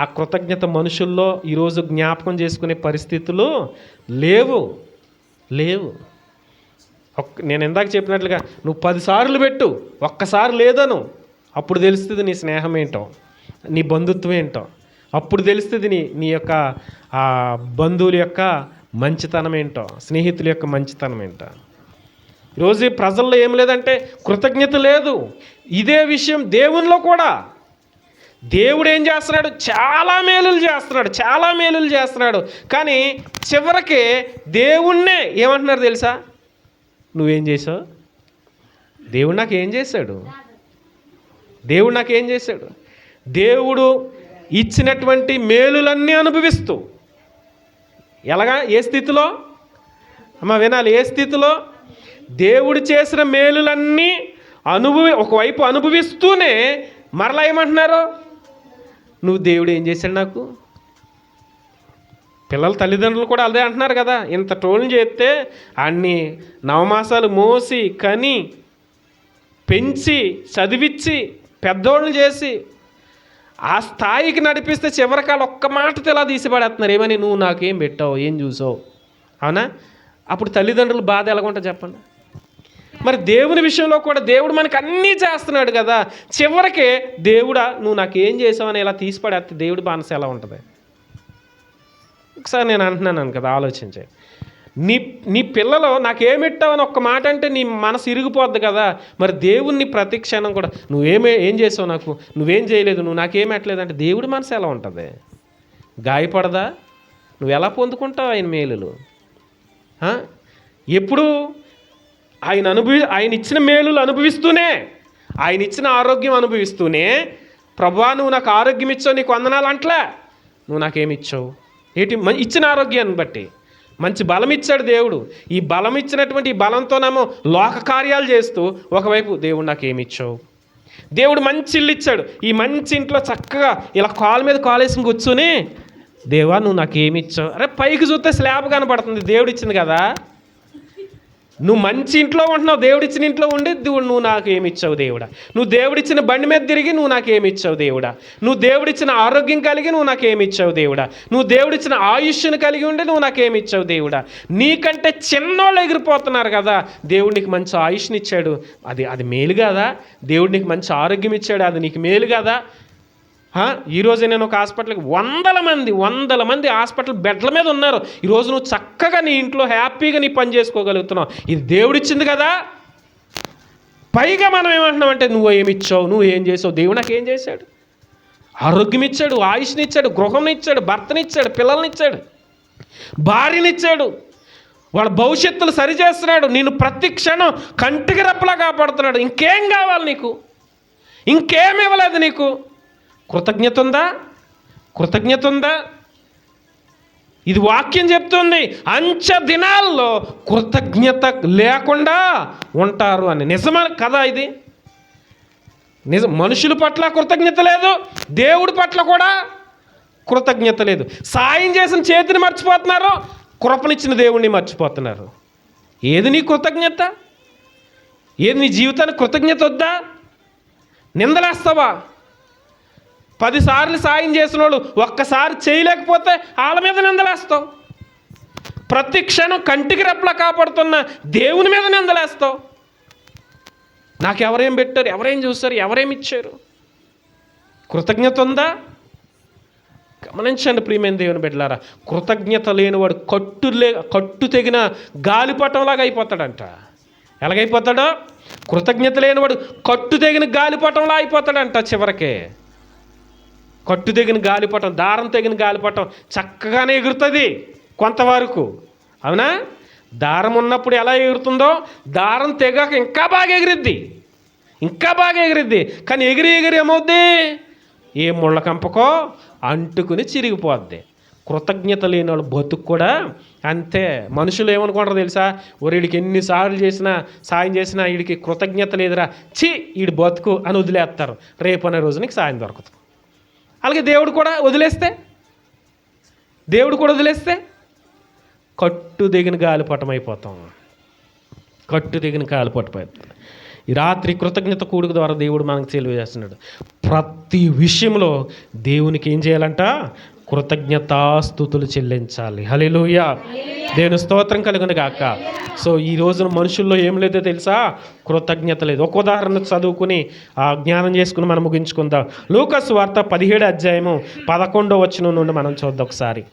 ఆ కృతజ్ఞత మనుషుల్లో ఈరోజు జ్ఞాపకం చేసుకునే పరిస్థితులు లేవు. నేను ఇందాక చెప్పినట్లుగా నువ్వు 10 సార్లు పెట్టు, ఒక్కసారి లేదను, అప్పుడు తెలుస్తుంది నీ స్నేహం ఏంటో, నీ బంధుత్వం ఏంటో. అప్పుడు తెలుస్తుంది నీ యొక్క బంధువుల యొక్క మంచితనం ఏంటో, స్నేహితుల యొక్క మంచితనం ఏంటో. ఈరోజు ప్రజల్లో ఏం లేదంటే కృతజ్ఞత లేదు. ఇదే విషయం దేవునిలో కూడా. దేవుడు ఏం చేస్తున్నాడు? చాలా మేలులు చేస్తున్నాడు. కానీ చివరికి దేవుణ్ణే ఏమంటున్నారు తెలుసా? నువ్వేం చేసావు? దేవుడు నాకేం చేశాడు? దేవుడు ఇచ్చినటువంటి మేలులన్నీ అనుభవిస్తూ ఎలాగా? ఏ స్థితిలో అమ్మ వినాలి? ఏ స్థితిలో? దేవుడు చేసిన మేలులన్నీ ఒకవైపు అనుభవిస్తూనే మరలా ఏమంటున్నారు? నువ్వు దేవుడు ఏం చేశాడు నాకు? పిల్లల తల్లిదండ్రులు కూడా అదే అంటున్నారు కదా. ఇంత టోల్ని చేస్తే అన్ని నవమాసాలు మోసి కని పెంచి చదివించి పెద్దోళ్ళని చేసి ఆ స్థాయికి నడిపిస్తే చివరికాలు ఒక్క మాటతో ఇలా తీసిపడేస్తున్నారు. ఏమని? నువ్వు నాకేం పెట్టావు, ఏం చూసావు, అవునా? అప్పుడు తల్లిదండ్రులు బాధ ఎలాగుంటుంది చెప్పండి. మరి దేవుని విషయంలో కూడా దేవుడు మనకు అన్నీ చేస్తున్నాడు కదా. చివరికి దేవుడా నువ్వు నాకేం చేసావు అని ఇలా తీసిపడేస్తే దేవుడి మనసు ఎలా ఉంటుంది? ఒకసారి నేను అంటున్నాను కదా, ఆలోచించే. నీ పిల్లలు నాకేమిట్టావు అని ఒక్క మాట అంటే నీ మనసు ఇరిగిపోద్ది కదా. మరి దేవుణ్ణి ప్రతి క్షణం కూడా ఏం చేసావు నాకు, నువ్వేం చేయలేదు, నువ్వు నాకేమెట్లేదు అంటే దేవుడి మనసు ఎలా ఉంటుంది? గాయపడదా? నువ్వు ఎలా పొందుకుంటావు ఆయన మేలులు? ఎప్పుడు ఆయన ఇచ్చిన మేలులు అనుభవిస్తూనే, ఆయన ఇచ్చిన ఆరోగ్యం అనుభవిస్తూనే, ప్రభువా నువ్వు నాకు ఆరోగ్యం ఇచ్చావు, నీకు వందనాలు అంటలే. నువ్వు నాకేమి ఇచ్చావు? ఇచ్చిన ఆరోగ్యాన్ని బట్టి మంచి బలం ఇచ్చాడు దేవుడు. ఈ బలం ఇచ్చినటువంటి ఈ బలంతోనేమో లోక కార్యాలు చేస్తూ ఒకవైపు దేవుడు నాకేమి ఇచ్చావు? దేవుడు మంచి ఇల్లు ఇచ్చాడు. ఈ మంచి ఇంట్లో చక్కగా ఇలా కాలు మీద కాలేసి కూర్చుని దేవా నువ్వు నాకేమి ఇచ్చావు? అరే పైకి చూస్తే స్లాబ్ కనపడుతుంది, దేవుడు ఇచ్చింది కదా. నువ్వు మంచి ఇంట్లో ఉంటున్నావు, దేవుడిచ్చిన ఇంట్లో ఉండి నువ్వు నాకు ఏమి ఇచ్చావు దేవుడా? నువ్వు దేవుడిచ్చిన బండి మీద తిరిగి నువ్వు నాకేమి ఇచ్చావు దేవుడా? నువ్వు దేవుడిచ్చిన ఆరోగ్యం కలిగి నువ్వు నాకేమి ఇచ్చావు దేవుడా? నువ్వు దేవుడిచ్చిన ఆయుష్ను కలిగి ఉండి నువ్వు నాకేమి ఇచ్చావు దేవుడా? నీకంటే చిన్నోళ్ళు ఎగిరిపోతున్నారు కదా. దేవుడు నీకు మంచి ఆయుష్ని ఇచ్చాడు, అది మేలు కదా. దేవుడు నీకు మంచి ఆరోగ్యం ఇచ్చాడు, అది నీకు మేలు కదా. ఈరోజు నేను ఒక హాస్పిటల్కి వందల మంది హాస్పిటల్ బెడ్ల మీద ఉన్నారు. ఈరోజు నువ్వు చక్కగా నీ ఇంట్లో హ్యాపీగా నీ పని చేసుకోగలుగుతున్నావు. ఇది దేవుడిచ్చింది కదా. పైగా మనం ఏమంటున్నామంటే నువ్వు ఏమి ఇచ్చావు, నువ్వు ఏం చేసావు. దేవుడు నాకు ఏం చేశాడు? ఆరోగ్యం ఇచ్చాడు, ఆయుష్ని ఇచ్చాడు, గృహంని ఇచ్చాడు, భర్తనిచ్చాడు, పిల్లల్నిచ్చాడు, భార్యనిచ్చాడు, వాళ్ళ భవిష్యత్తులు సరిచేస్తున్నాడు, నిన్ను ప్రతి క్షణం కంటికి రెప్పలా కాపాడుతున్నాడు. ఇంకేం కావాలి నీకు? ఇంకేం ఇవ్వలేదు నీకు. కృతజ్ఞత ఉందా? కృతజ్ఞత ఉందా? ఇది వాక్యం చెప్తుంది, అంచె దినాల్లో కృతజ్ఞత లేకుండా ఉంటారు అని. నిజమా కదా ఇది? నిజం. మనుషుల పట్ల కృతజ్ఞత లేదు, దేవుడి పట్ల కూడా కృతజ్ఞత లేదు. సాయం చేసిన చేతిని మర్చిపోతున్నారు, కృపనిచ్చిన దేవుణ్ణి మర్చిపోతున్నారు. ఏది నీ కృతజ్ఞత? ఏది నీ జీవితానికి కృతజ్ఞత వద్దా? నిందలేస్తావా? 10 సార్లు సాయం చేసిన వాళ్ళు ఒక్కసారి చేయలేకపోతే వాళ్ళ మీద నిందలేస్తావు. ప్రతి క్షణం కంటికి రెప్పలా కాపాడుతున్న దేవుని మీద నిందలేస్తావు. నాకు ఎవరేం పెట్టారు, ఎవరేం చూస్తారు, ఎవరేమి ఇచ్చారు? కృతజ్ఞత ఉందా? గమనించండి ప్రియమైన దేవుని బిడ్డలారా, కృతజ్ఞత లేనివాడు కట్టు తెగిన గాలిపటంలాగా అయిపోతాడంట. ఎలాగైపోతాడో? కృతజ్ఞత లేనివాడు కట్టు తెగిన గాలిపటంలా అయిపోతాడంట. చివరికి కట్టు తెగిన గాలిపటం, దారం తెగిన గాలిపటం చక్కగానే ఎగురుతుంది కొంతవరకు, అవునా? దారం ఉన్నప్పుడు ఎలా ఎగురుతుందో దారం తెగాక ఇంకా బాగా ఎగిరిద్ది, ఇంకా బాగా ఎగిరిద్ది. కానీ ఎగిరి ఏమవుద్ది? ఏ ముళ్ళ కంపకో అంటుకుని చిరిగిపోద్ది. కృతజ్ఞత లేని వాళ్ళు బతుకు కూడా అంతే. మనుషులు ఏమనుకుంటారో తెలుసా? వీడికి ఎన్నిసార్లు చేసినా సాయం చేసినా వీడికి కృతజ్ఞత లేదురా, ఛీ వీడి బతుకు అని వదిలేస్తారు. రేపు అనే రోజు నీకు సాయం దొరకదు. అలాగే దేవుడు కూడా వదిలేస్తే కట్టు దిగిన గాలిపటం అయిపోతాం. కట్టు దిగిన గాలిపటం అయిపోతాం. ఈ రాత్రి కృతజ్ఞత కూడుకు ద్వారా దేవుడు మనకు తెలియజేస్తున్నాడు. ప్రతి విషయంలో దేవునికి ఏం చేయాలంట? కృతజ్ఞతాస్తుతులు చెల్లించాలి. హల్లెలూయా, దేవుని స్తోత్రం కలుగును గాక. సో ఈ రోజున మనుషుల్లో ఏం లేదో తెలుసా? కృతజ్ఞత లేదు. ఒక ఉదాహరణ చదువుకుని జ్ఞానం చేసుకుని మనం ముగించుకుందాం. లూకాసు వార్త 17వ అధ్యాయము 11వ వచనం నుండి మనం చూద్దాం ఒకసారి.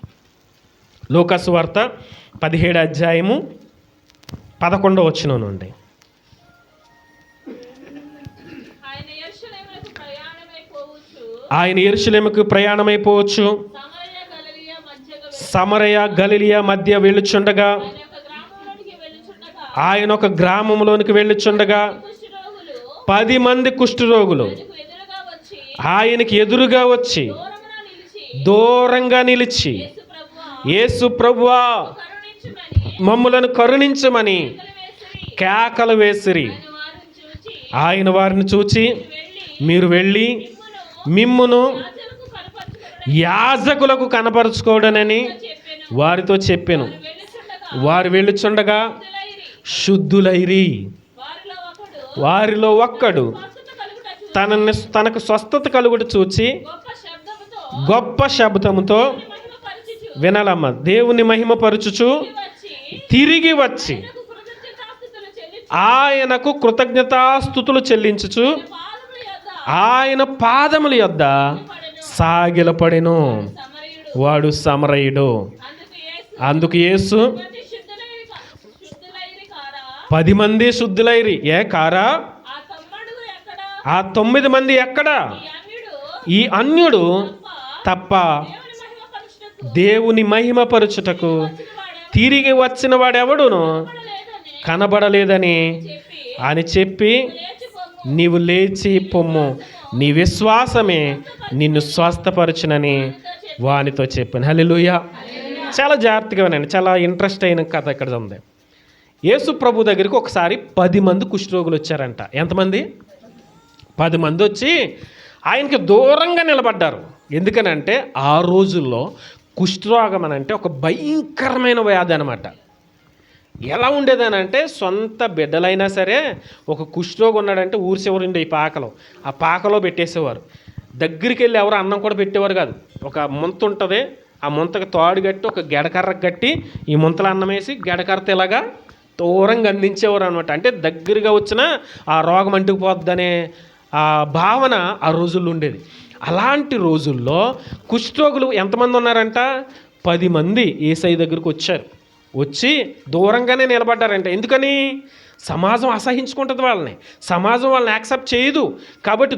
లూకాసు వార్త 17వ అధ్యాయము 11వ వచనం నుండి. ఆయన యెరూషలేముకు ప్రయాణమైపోవచ్చు, సమరయ గలిలియా మధ్య వెళ్ళుచుండగా, ఆయన ఒక గ్రామంలోనికి వెళ్ళుచుండగా 10 మంది కుష్ఠరోగులు ఆయనకి ఎదురుగా వచ్చి దూరంగా నిలిచి, యేసు ప్రభువా మమ్ములను కరుణించమని కేకలు వేసిరి. ఆయన వారిని చూచి, మీరు వెళ్ళి మిమ్మును యాజకులకు కనపరుచుకోవడనని వారితో చెప్పాను. వారు వెళ్ళుచుండగా శుద్ధులైరి. వారిలో ఒక్కడు తనకు స్వస్థత కలుగుట చూచి గొప్ప శబ్దముతో వినాలమ్మ, దేవుని మహిమపరచుచు తిరిగి వచ్చి ఆయనకు కృతజ్ఞతాస్తుతులు చెల్లించుచు ఆయన పాదముల యొద్ద సాగిలపడెను. వాడు సమరయుడు. అందుకు యేసు 10 మంది శుద్ధులైరి. ఏ కారా? ఆ 9 మంది ఎక్కడ? ఈ అన్యుడు తప్ప దేవుని మహిమపరచుటకు తిరిగి వచ్చిన వాడెవడును కనబడలేదని అని చెప్పి, నీవు లేచి పొమ్ము, నీ విశ్వాసమే నిన్ను స్వస్థపరచునని వానితో చెప్పాను. హల్లెలూయా. చాలా జాగ్రత్తగా వినండి, చాలా ఇంట్రెస్ట్ అయిన కథ ఇక్కడ ఉంది. యేసు ప్రభు దగ్గరికి ఒకసారి 10 మంది కుష్ఠరోగులు వచ్చారంట. ఎంతమంది? 10 మంది వచ్చి ఆయనకి దూరంగా నిలబడ్డారు. ఎందుకనంటే ఆ రోజుల్లో కుష్ఠరోగం అని అంటే ఒక భయంకరమైన వ్యాధి అనమాట. ఎలా ఉండేదనంటే సొంత బిడ్డలైనా సరే ఒక కుష్ఠరోగి ఉన్నాడంటే ఊరి చివరిండే ఈ పాకలో, ఆ పాకలో పెట్టేసేవారు. దగ్గరికి వెళ్ళి ఎవరు అన్నం కూడా పెట్టేవారు కాదు. ఒక ముంత ఉంటుంది, ఆ ముంతకు తాడు కట్టి ఒక గెడకర్రకు కట్టి ఈ ముంతలో అన్నం వేసి గెడకర్రతో ఇలాగా దూరంగా అందించేవారు అనమాట. అంటే దగ్గరగా వచ్చిన ఆ రోగం అంటుకుపోద్దనే ఆ భావన ఆ రోజుల్లో ఉండేది. అలాంటి రోజుల్లో కుష్ఠరోగులు ఎంతమంది ఉన్నారంట? 10 మంది యేసయ్య దగ్గరికి వచ్చారు. వచ్చి దూరంగానే నిలబడ్డారంట. ఎందుకని? సమాజం అసహించుకుంటుంది వాళ్ళని, సమాజం వాళ్ళని యాక్సెప్ట్ చేయదు. కాబట్టి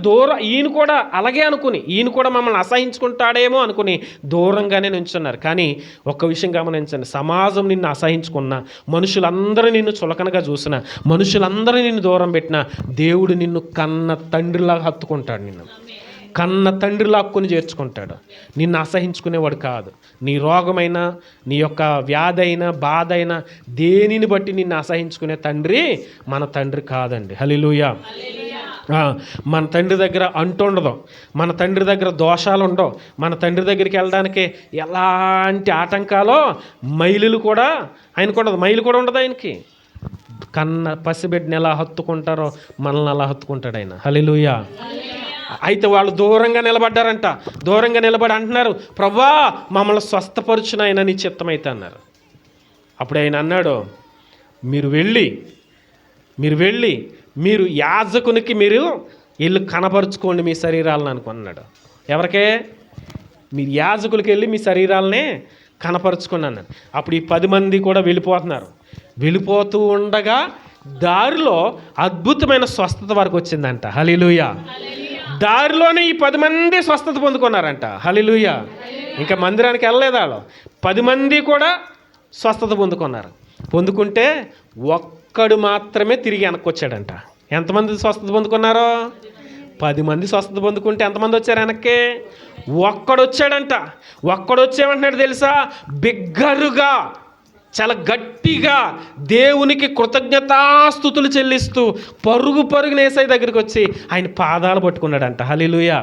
ఈయన కూడా అలాగే అనుకుని, ఈయన కూడా మమ్మల్ని అసహించుకుంటాడేమో అనుకుని దూరంగానే నించున్నారు. కానీ ఒక్క విషయం గమనించండి, సమాజం నిన్ను అసహించుకున్నా, మనుషులందరూ నిన్ను చులకనగా చూసినా, మనుషులందరూ నిన్ను దూరం పెట్టినా, దేవుడు నిన్ను కన్న తండ్రిలాగా హత్తుకుంటాడు. నిన్ను కన్న తండ్రి లాక్కుని చేర్చుకుంటాడు. నిన్ను అసహించుకునేవాడు కాదు. నీ రోగమైనా, నీ యొక్క వ్యాధి అయినా, బాధ అయినా, దేనిని బట్టి నిన్ను అసహించుకునే తండ్రి మన తండ్రి కాదండి. హల్లెలూయా. మన తండ్రి దగ్గర అంటుండదు, మన తండ్రి దగ్గర దోషాలు ఉండవు. మన తండ్రి దగ్గరికి వెళ్ళడానికి ఎలాంటి ఆటంకాలో మైలులు కూడా ఆయనకు ఉండదు, మైలు కూడా ఉండదు ఆయనకి. కన్న పసిబిడ్డని ఎలా హత్తుకుంటారో మనల్ని అలా హత్తుకుంటాడు ఆయన. హల్లెలూయా. అయితే వాళ్ళు దూరంగా నిలబడ్డారంట. దూరంగా నిలబడి అంటున్నారు, ప్రభువా మమ్మల్ని స్వస్థపరచున ఆయన నీ చిత్తమైతే అన్నారు. అప్పుడు ఆయన అన్నాడు, మీరు వెళ్ళి మీరు యాజకునికి మీరు వెళ్ళి కనపరుచుకోండి మీ శరీరాలను అనుకున్నాడు. ఎవరికే? మీరు యాజకులకి వెళ్ళి మీ శరీరాలనే కనపరుచుకోండి అన్నాడు. అప్పుడు ఈ 10 మంది కూడా వెళ్ళిపోతూ ఉండగా దారిలో అద్భుతమైన స్వస్థత వరకు వచ్చిందంట. హల్లెలూయా. దారిలోనే ఈ 10 మంది స్వస్థత పొందుకున్నారంట. హల్లెలూయా. ఇంకా మందిరానికి వెళ్ళలేదు వాళ్ళు. 10 మంది కూడా స్వస్థత పొందుకుంటే ఒక్కడు మాత్రమే తిరిగి వెనక్కి వచ్చాడంట. ఎంతమంది స్వస్థత పొందుకున్నారో? 10 మంది స్వస్థత పొందుకుంటే ఎంతమంది వచ్చారు వెనక్కి? ఒక్కడు వచ్చాడంట. ఒక్కడు వచ్చేమంటున్నాడు తెలుసా? బిగ్గరుగా, చాలా గట్టిగా దేవునికి కృతజ్ఞతాస్తుతులు చెల్లిస్తూ పరుగున యేసయ్య దగ్గరికి వచ్చి ఆయన పాదాలు పట్టుకున్నాడంట. హల్లెలూయా.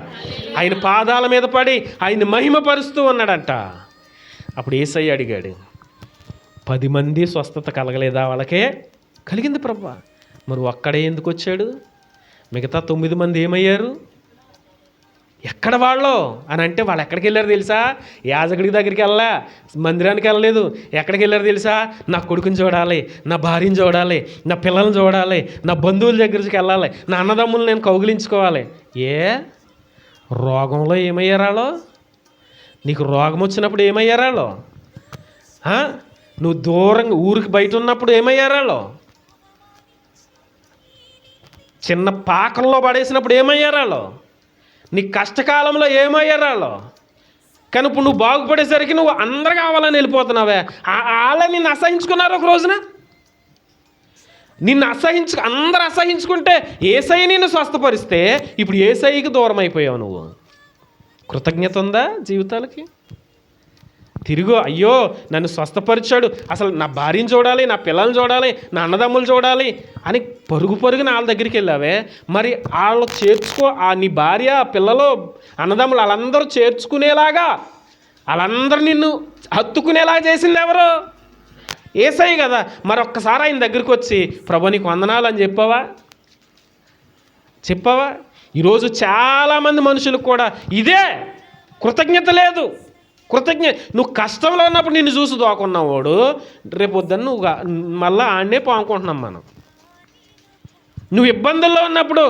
ఆయన పాదాల మీద పడి ఆయన మహిమపరుస్తూ ఉన్నాడంట. అప్పుడు యేసయ్య అడిగాడు, 10 మంది స్వస్థత కలగలేదా? వాళ్ళకే కలిగింది ప్రభువా. మరి ఒక్కడే ఎందుకు వచ్చాడు? మిగతా 9 మంది ఏమయ్యారు? ఎక్కడ వాళ్ళు అని అంటే, వాళ్ళు ఎక్కడికి వెళ్ళారు తెలుసా? యాజకుడి దగ్గరికి వెళ్ళా, మందిరానికి వెళ్ళలేదు. ఎక్కడికి వెళ్ళారు తెలుసా? నా కొడుకుని చూడాలి, నా భార్యని చూడాలి, నా పిల్లల్ని చూడాలి, నా బంధువుల దగ్గరికి వెళ్ళాలి, నా అన్నదమ్ములు నేను కౌగిలించుకోవాలి. రోగంలో ఏమయ్యారాలో? నీకు రోగం వచ్చినప్పుడు ఏమయ్యారాలో? నువ్వు దూరంగా ఊరికి బయట ఉన్నప్పుడు ఏమయ్యారాలో? చిన్న పాకంలో పడేసినప్పుడు ఏమయ్యారాలో? నీ కష్టకాలంలో ఏమయ్యారాలో? కానీ ఇప్పుడు నువ్వు బాగుపడేసరికి నువ్వు అందరు కావాలని వెళ్ళిపోతున్నావే. వాళ్ళని నిన్ను అసహించుకున్నారు. ఒక రోజున నిన్ను అందరు అసహించుకుంటే యేసయ్య నిన్ను స్వస్థపరిస్తే ఇప్పుడు యేసయ్యకి దూరం అయిపోయావు నువ్వు. కృతజ్ఞత ఉందా జీవితాలకి? తిరుగు, అయ్యో నన్ను స్వస్థపరిచాడు, అసలు నా భార్యను చూడాలి, నా పిల్లల్ని చూడాలి, నా అన్నదమ్ములు చూడాలి అని పరుగున వాళ్ళ దగ్గరికి వెళ్ళావే. మరి వాళ్ళు నీ భార్య, పిల్లలు, అన్నదమ్ములు వాళ్ళందరూ చేర్చుకునేలాగా, వాళ్ళందరూ నిన్ను హత్తుకునేలాగా చేసింది ఎవరు? యేసయ్య కదా. మరి ఒక్కసారి ఆయన దగ్గరికి వచ్చి ప్రభు నీకు వందనాలు అని చెప్పావా? ఈరోజు చాలామంది మనుషులకు కూడా ఇదే కృతజ్ఞత లేదు. నువ్వు కష్టంలో ఉన్నప్పుడు నిన్ను చూసి దోకున్నావాడు, రేపు పొద్దున్న నువ్వు మళ్ళీ ఆడనే పాముకుంటున్నాం మనం. నువ్వు ఇబ్బందుల్లో ఉన్నప్పుడు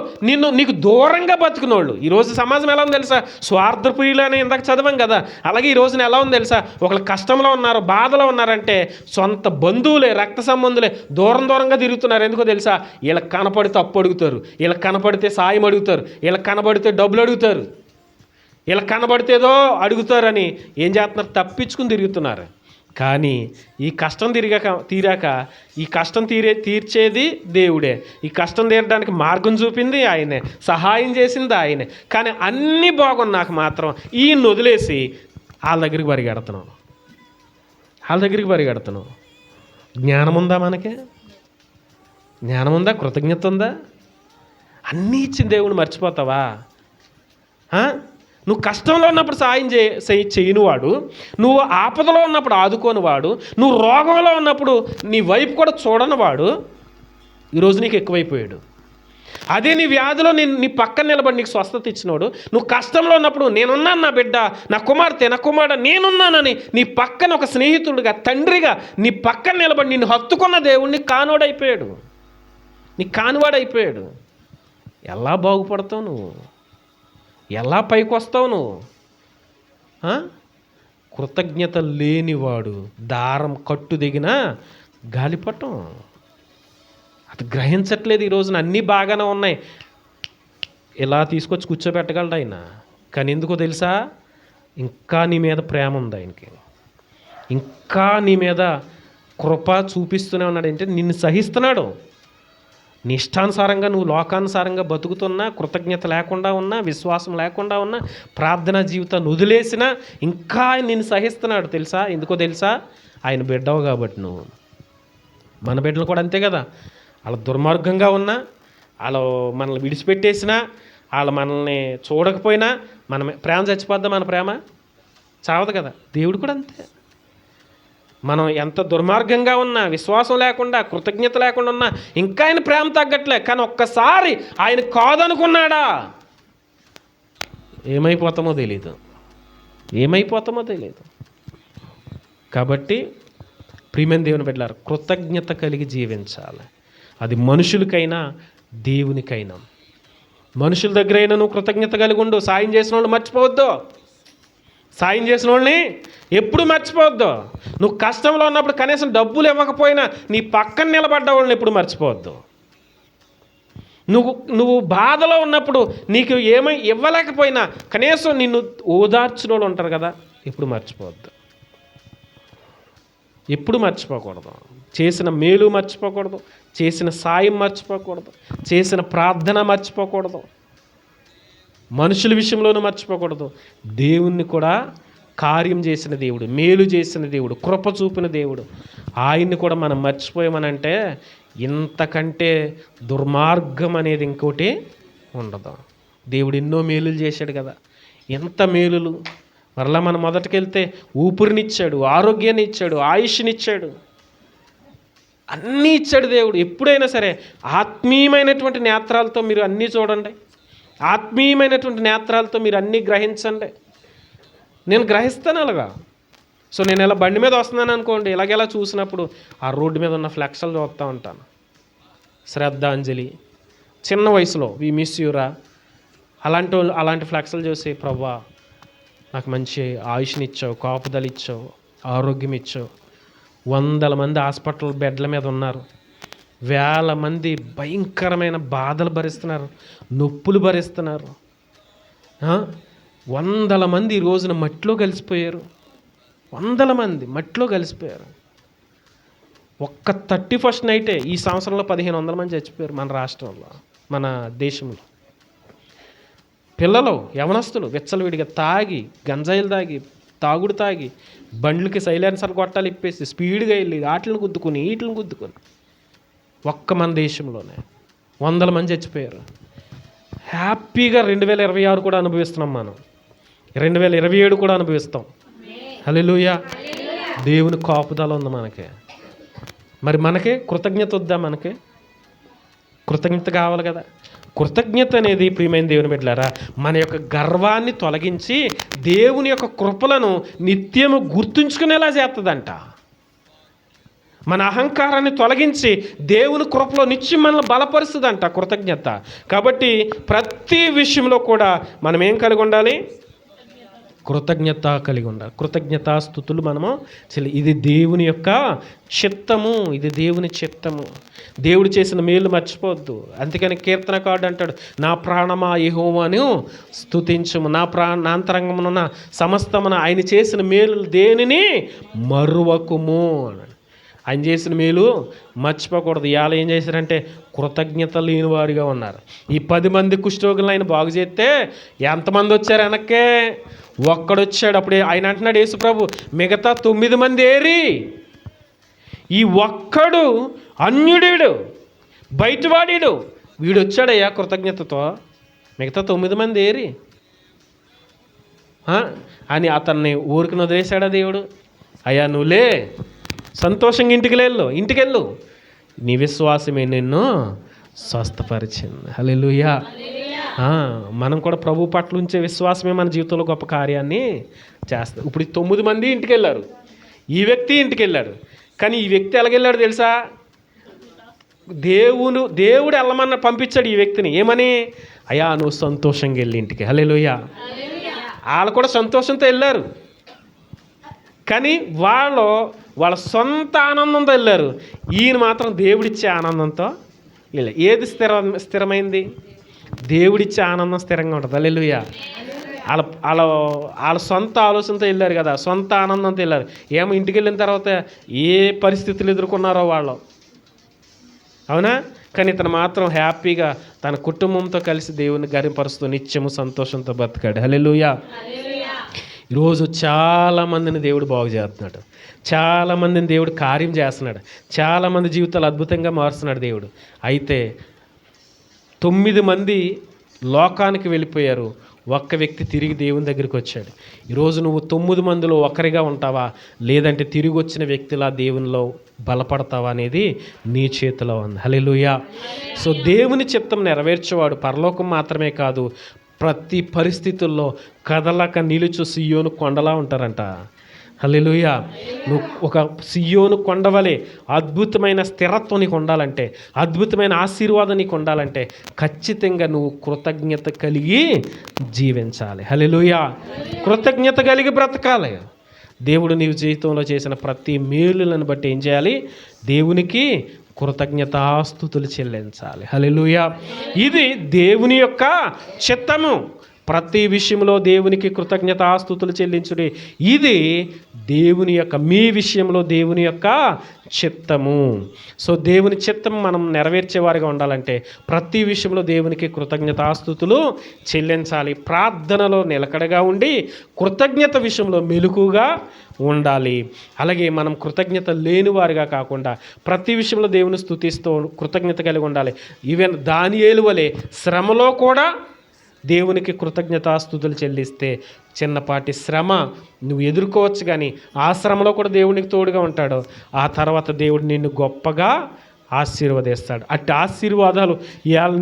నీకు దూరంగా బతుకున్నోళ్ళు. ఈరోజు సమాజం ఎలా ఉంది తెలుసా? స్వార్థప్రియులు అని ఇందాక చదివాం కదా. అలాగే ఈ రోజున ఎలా ఉంది తెలుసా? ఒకళ్ళు కష్టంలో ఉన్నారు, బాధలో ఉన్నారంటే సొంత బంధువులే, రక్త సంబంధులే దూరంగా తిరుగుతున్నారు. ఎందుకో తెలుసా? వీళ్ళకి కనపడితే అప్పు అడుగుతారు, వీళ్ళకి కనపడితే సాయం అడుగుతారు, వీళ్ళకి కనపడితే డబ్బులు అడుగుతారు, వీళ్ళకి కనబడితేదో అడుగుతారని ఏం చేస్తున్నారు? తప్పించుకుని తిరుగుతున్నారు. కానీ ఈ కష్టం తీరాక ఈ కష్టం తీర్చేది దేవుడే. ఈ కష్టం తీరడానికి మార్గం చూపింది ఆయనే, సహాయం చేసింది ఆయనే. కానీ అన్నీ బాగున్నాక మాత్రం ఈయన్ని వదిలేసి వాళ్ళ దగ్గరికి పరిగెడుతున్నాం. జ్ఞానం ఉందా మనకి? జ్ఞానం ఉందా? కృతజ్ఞత ఉందా? అన్నీ ఇచ్చిన దేవుని మర్చిపోతావా? నువ్వు కష్టంలో ఉన్నప్పుడు సాయం చేయనివాడు, నువ్వు ఆపదలో ఉన్నప్పుడు ఆదుకోనివాడు, నువ్వు రోగంలో ఉన్నప్పుడు నీ వైపు కూడా చూడనివాడు ఈరోజు నీకు ఎక్కువైపోయాడు. అదే నీ వ్యాధిలో నీ పక్కన నిలబడి నీకు స్వస్థత ఇచ్చినోడు, నువ్వు కష్టంలో ఉన్నప్పుడు నేనున్నాను, నా బిడ్డ, నా కుమార్తె, నా కుమారుడు నేనున్నానని నీ పక్కన ఒక స్నేహితుడిగా, తండ్రిగా నీ పక్కన నిలబడి నిన్ను హత్తుకున్న దేవుడు నీకు కానివాడైపోయాడు. ఎలా బాగుపడతావు నువ్వు? ఎలా పైకి వస్తావు నువ్వు? కృతజ్ఞత లేనివాడు దారం కట్టు దిగిన గాలిపటం. అది గ్రహించట్లేదు. ఈ రోజున అన్నీ బాగానే ఉన్నాయి, ఇలా తీసుకొచ్చి కూర్చోబెట్టగలడు ఆయన. కానీ ఎందుకో తెలుసా, ఇంకా నీ మీద ప్రేమ ఉంది ఆయనకి, ఇంకా నీ మీద కృప చూపిస్తూనే ఉన్నాడు. అంటే నిన్ను సహిస్తున్నాడు. నీ ఇష్టానుసారంగా నువ్వు లోకానుసారంగా బతుకుతున్నా, కృతజ్ఞత లేకుండా ఉన్నా, విశ్వాసం లేకుండా ఉన్నా, ప్రార్థనా జీవితాన్ని వదిలేసినా ఇంకా ఆయన నిన్ను సహిస్తున్నాడు. తెలుసా ఎందుకో తెలుసా, ఆయన బిడ్డవు కాబట్టి. నువ్వు మన బిడ్డలు కూడా అంతే కదా. వాళ్ళు దుర్మార్గంగా ఉన్నా, వాళ్ళు మనల్ని విడిచిపెట్టేసినా, వాళ్ళు మనల్ని చూడకపోయినా మన ప్రేమ చచ్చిపోద్దా? మన ప్రేమ చావదు కదా. దేవుడు కూడా అంతే. మనం ఎంత దుర్మార్గంగా ఉన్నా, విశ్వాసం లేకుండా, కృతజ్ఞత లేకుండా ఉన్నా ఇంకా ఆయన ప్రేమ తగ్గట్లే. కానీ ఒక్కసారి ఆయన కాదనుకున్నాడా, ఏమైపోతామో తెలీదు. కాబట్టి ప్రియమైన దేవుని బిడ్డలారా, కృతజ్ఞత కలిగి జీవించాలి. అది మనుషులకైనా దేవునికైనా. మనుషుల దగ్గర అయినా నువ్వు కృతజ్ఞత కలిగి ఉండు. సాయం చేసిన వాళ్ళు మర్చిపోవద్దు. సాయం చేసిన వాళ్ళని ఎప్పుడు మర్చిపోవద్దు. నువ్వు కష్టంలో ఉన్నప్పుడు కనీసం డబ్బులు ఇవ్వకపోయినా నీ పక్కన నిలబడ్డ వాళ్ళని ఎప్పుడు మర్చిపోవద్దు. నువ్వు బాధలో ఉన్నప్పుడు నీకు ఏమై ఇవ్వలేకపోయినా కనీసం నిన్ను ఓదార్చిన వాళ్ళు ఉంటారు కదా, ఎప్పుడు మర్చిపోవద్దు. ఎప్పుడు మర్చిపోకూడదు. చేసిన మేలు మర్చిపోకూడదు, చేసిన సాయం మర్చిపోకూడదు, చేసిన ప్రార్థన మర్చిపోకూడదు, మనుషుల విషయంలోనూ మర్చిపోకూడదు. దేవుణ్ణి కూడా కార్యం చేసిన దేవుడు, మేలు చేసిన దేవుడు, కృప చూపిన దేవుడు, ఆయన్ని కూడా మనం మర్చిపోయామనంటే ఇంతకంటే దుర్మార్గం అనేది ఇంకోటి ఉండదు. దేవుడు ఎన్నో మేలులు చేశాడు కదా, ఎంత మేలులు. మరలా మనం మొదటికెళ్తే ఊపిరినిచ్చాడు, ఆరోగ్యాన్ని ఇచ్చాడు, ఆయుష్నిచ్చాడు, అన్నీ ఇచ్చాడు దేవుడు. ఎప్పుడైనా సరే ఆత్మీయమైనటువంటి నేత్రాలతో మీరు అన్నీ చూడండి, ఆత్మీయమైనటువంటి నేత్రాలతో మీరు అన్నీ గ్రహించండి. నేను గ్రహిస్తాను అలాగా. సో నేను ఇలా బండి మీద వస్తున్నాను అనుకోండి, ఇలాగెలా చూసినప్పుడు ఆ రోడ్డు మీద ఉన్న ఫ్లెక్స్లు చూస్తూ ఉంటాను. శ్రద్ధాంజలి, చిన్న వయసులో వి మిస్ యూరా, అలాంటి ఫ్లెక్స్లు చూసి, ప్రభువా నాకు మంచి ఆయుష్ని ఇచ్చావు, కాపుదల ఇచ్చావు, ఆరోగ్యం ఇచ్చావు. 100 మంది హాస్పిటల్ బెడ్ల మీద ఉన్నారు, 1000 మంది భయంకరమైన బాధలు భరిస్తున్నారు, నొప్పులు భరిస్తున్నారు. 100 మంది ఈ రోజున మట్టిలో కలిసిపోయారు. 100 మంది మట్టిలో కలిసిపోయారు. ఒక్క 31st నైటే ఈ సంవత్సరంలో 1500 మంది చచ్చిపోయారు మన రాష్ట్రంలో, మన దేశంలో. పిల్లలు, యవనస్తులు విచ్చలవిడిగా తాగి, గంజాయిలు తాగి, తాగుడు తాగి, బండ్లకి సైలెన్సర్ గొట్టాలు ఇప్పేసి స్పీడ్గా వెళ్ళి వీటిని గుద్దుకొని ఒక్క మన దేశంలోనే 100 మంది చచ్చిపోయారు. హ్యాపీగా 2026 కూడా అనుభవిస్తున్నాం మనం, 2027 కూడా అనుభవిస్తాం. హల్లెలూయా. దేవుని కాపుదల ఉంది మనకి. మరి మనకి కృతజ్ఞత వద్దా? మనకి కృతజ్ఞత కావాలి కదా. కృతజ్ఞత అనేది ప్రియమైన దేవుని బిడ్డలారా మన యొక్క గర్వాన్ని తొలగించి దేవుని యొక్క కృపలను నిత్యము గుర్తుంచుకునేలా చేస్తుందంట. మన అహంకారాన్ని తొలగించి దేవుని కృపలో నిత్యం మనల్ని బలపరుస్తుందంట కృతజ్ఞత. కాబట్టి ప్రతి విషయంలో కూడా మనం ఏం కలిగి ఉండాలి? కృతజ్ఞత కలిగి ఉండాలి. కృతజ్ఞతాస్తుతులు మనము ఇది దేవుని యొక్క చిత్తము, ఇది దేవుని చిత్తము. దేవుడు చేసిన మేలు మర్చిపోవద్దు. అందుకని కీర్తనకారుడు అంటాడు, నా ప్రాణమా యెహోవాను స్తుతించుము, నా అంతరంగమున సమస్తమున ఆయన చేసిన మేలు దేనిని మరువకుము. ఆయన చేసిన మేలు మర్చిపోకూడదు. ఇవాళ ఏం చేశారంటే కృతజ్ఞత లేని వారిగా ఉన్నారు. ఈ 10 మంది కుష్ఠరోగులను ఆయన బాగు చేస్తే ఎంతమంది వచ్చారు వెనక్కే? ఒక్కడొచ్చాడు. అప్పుడు ఆయన అంటున్నాడు యేసుప్రభు, మిగతా 9 మంది ఏరి? ఈ ఒక్కడు అన్యుడీడు, బయటవాడీడు, వీడు వచ్చాడయ్యా కృతజ్ఞతతో, మిగతా 9 మంది ఏరి అని అతన్ని ఊరికి వదిలేశాడా దేవుడు? అయ్యా నువ్వులే, సంతోషంగా ఇంటికెళ్ళు, నీ విశ్వాసమే నిన్ను స్వస్థపరిచింది. హల్లెలూయా. మనం కూడా ప్రభు పట్ల ఉంచే విశ్వాసమే మన జీవితంలో గొప్ప కార్యాన్ని చేస్తాం. ఇప్పుడు 9 మంది ఇంటికి వెళ్ళారు, ఈ వ్యక్తి ఇంటికి వెళ్ళాడు. కానీ ఈ వ్యక్తి ఎలాగెళ్ళాడు తెలుసా? దేవుడు వెళ్ళమన్న పంపించాడు ఈ వ్యక్తిని. ఏమని? అయ్యా నువ్వు సంతోషంగా వెళ్ళి ఇంటికి. హల్లెలూయా. వాళ్ళు కూడా సంతోషంతో వెళ్ళారు. కానీ వాళ్ళ సొంత ఆనందంతో వెళ్ళారు. ఈయన మాత్రం దేవుడిచ్చే ఆనందంతో వెళ్ళారు. ఏది స్థిరమైంది? దేవుడిచ్చే ఆనందం స్థిరంగా ఉంటుంది. హల్లెలూయా. వాళ్ళ సొంత ఆలోచనతో వెళ్ళారు కదా, సొంత ఆనందంతో వెళ్ళారు. ఏమో ఇంటికి వెళ్ళిన తర్వాత ఏ పరిస్థితులు ఎదుర్కొన్నారో వాళ్ళు, అవునా? కానీ ఇతను మాత్రం హ్యాపీగా తన కుటుంబంతో కలిసి దేవుని గరిపరుస్తూ నిత్యము సంతోషంతో బతికాడు. హల్లెలూయా. ఈరోజు చాలామందిని దేవుడు బాగు చేస్తున్నాడు. చాలామందిని దేవుడు కార్యం చేస్తున్నాడు. చాలామంది జీవితాలు అద్భుతంగా మారుస్తున్నాడు దేవుడు. అయితే 9 మంది లోకానికి వెళ్ళిపోయారు, ఒక్క వ్యక్తి తిరిగి దేవుని దగ్గరికి వచ్చాడు. ఈరోజు నువ్వు 9 మందిలో ఒకరిగా ఉంటావా, లేదంటే తిరిగి వచ్చిన వ్యక్తిలా దేవునిలో బలపడతావా అనేది నీ చేతిలో ఉంది. హల్లెలూయా. సో దేవుని చిత్తం నెరవేర్చేవాడు పరలోకం మాత్రమే కాదు, ప్రతి పరిస్థితుల్లో కదలక నిలుచు సియోను కొండలా ఉంటారంట. హల్లెలూయా. నువ్వు ఒక సియోను కొండవలే అద్భుతమైన స్థిరత్వం నీకు ఉండాలంటే, అద్భుతమైన ఆశీర్వాదం నీకు ఉండాలంటే ఖచ్చితంగా నువ్వు కృతజ్ఞత కలిగి జీవించాలి. హల్లెలూయా. కృతజ్ఞత కలిగి బ్రతకాలి. దేవుడు నీవు జీవితంలో చేసిన ప్రతి మేలులను బట్టి ఏం చేయాలి? దేవునికి కృతజ్ఞతాస్తుతులు చెల్లించాలి. హల్లెలూయా. ఇది దేవుని యొక్క చిత్తము. ప్రతి విషయంలో దేవునికి కృతజ్ఞతాస్తుతులు చెల్లించుడి. ఇది దేవుని యొక్క, మీ విషయంలో దేవుని యొక్క చిత్తము. సో దేవుని చిత్తం మనం నెరవేర్చేవారిగా ఉండాలంటే ప్రతి విషయంలో దేవునికి కృతజ్ఞతాస్తుతులు చెల్లించాలి. ప్రార్థనలో నిలకడగా ఉండి కృతజ్ఞత విషయంలో మెలకుగా ఉండాలి. అలాగే మనం కృతజ్ఞత లేని వారిగా కాకుండా ప్రతి విషయంలో దేవుని స్తుతిస్తూ కృతజ్ఞత కలిగి ఉండాలి. ఈవెన్ దానియేలు వలె శ్రమలో కూడా దేవునికి కృతజ్ఞతాస్తుతులు చెల్లిస్తే చిన్నపాటి శ్రమ నువ్వు ఎదుర్కోవచ్చు, కానీ ఆ శ్రమలో కూడా దేవునికి తోడుగా ఉంటాడు. ఆ తర్వాత దేవుడు నిన్ను గొప్పగా ఆశీర్వదిస్తాడు. అట్టి ఆశీర్వాదాలు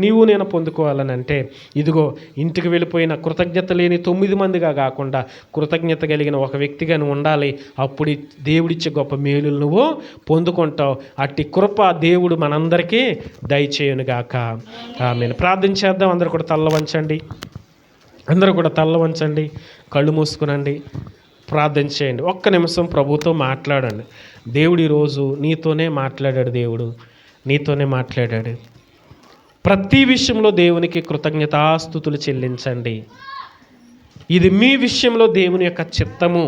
నీవు నేను పొందుకోవాలని అంటే ఇదిగో ఇంటికి వెళ్ళిపోయిన కృతజ్ఞత లేని 9 మందిగా కాకుండా కృతజ్ఞత కలిగిన ఒక వ్యక్తిగా నువ్వు ఉండాలి. అప్పుడు దేవుడిచ్చే గొప్ప మేలులు నువ్వు పొందుకుంటావు. అట్టి కృప దేవుడు మనందరికీ దయచేయునుగాక. ఆమేన్. ప్రార్థన చేద్దాం. అందరూ కూడా తల్ల వంచండి, కళ్ళు మూసుకునండి, ప్రార్థన చేయండి. ఒక్క నిమిషం ప్రభుతో మాట్లాడండి. దేవుడు ఈరోజు నీతోనే మాట్లాడాడు. దేవుడు నీతోనే మాట్లాడాడు. ప్రతి విషయంలో దేవునికి కృతజ్ఞతాస్తుతులు చెల్లించండి. ఇది మీ విషయంలో దేవుని యొక్క చిత్తము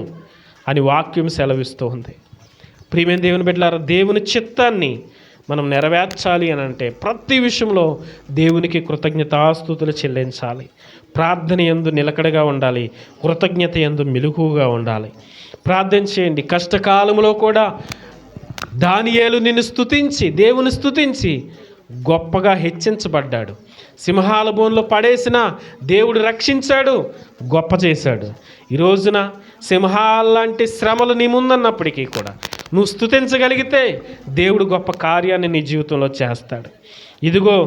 అని వాక్యం సెలవిస్తూ ఉంది. ప్రియమైన దేవుని బిడ్డలారా, దేవుని చిత్తాన్ని మనం నెరవేర్చాలి అని అంటే ప్రతి విషయంలో దేవునికి కృతజ్ఞతాస్తుతులు చెల్లించాలి. ప్రార్థన యందు నిలకడగా ఉండాలి. కృతజ్ఞత యందు మెలకువగా ఉండాలి. ప్రార్థన చేయండి. కష్టకాలంలో కూడా దానియేలు దేవుని స్తుతించి గొప్పగా హెచ్చించబడ్డాడు. సింహాల బోన్లో పడేసిన దేవుడు రక్షించాడు, గొప్ప చేశాడు. ఈ రోజున సింహాలాంటి శ్రమలు నీ ముందన్నప్పటికీ కూడా నువ్వు స్తుతించగలిగితే దేవుడు గొప్ప కార్యాన్ని నీ జీవితంలో చేస్తాడు. ఇదిగో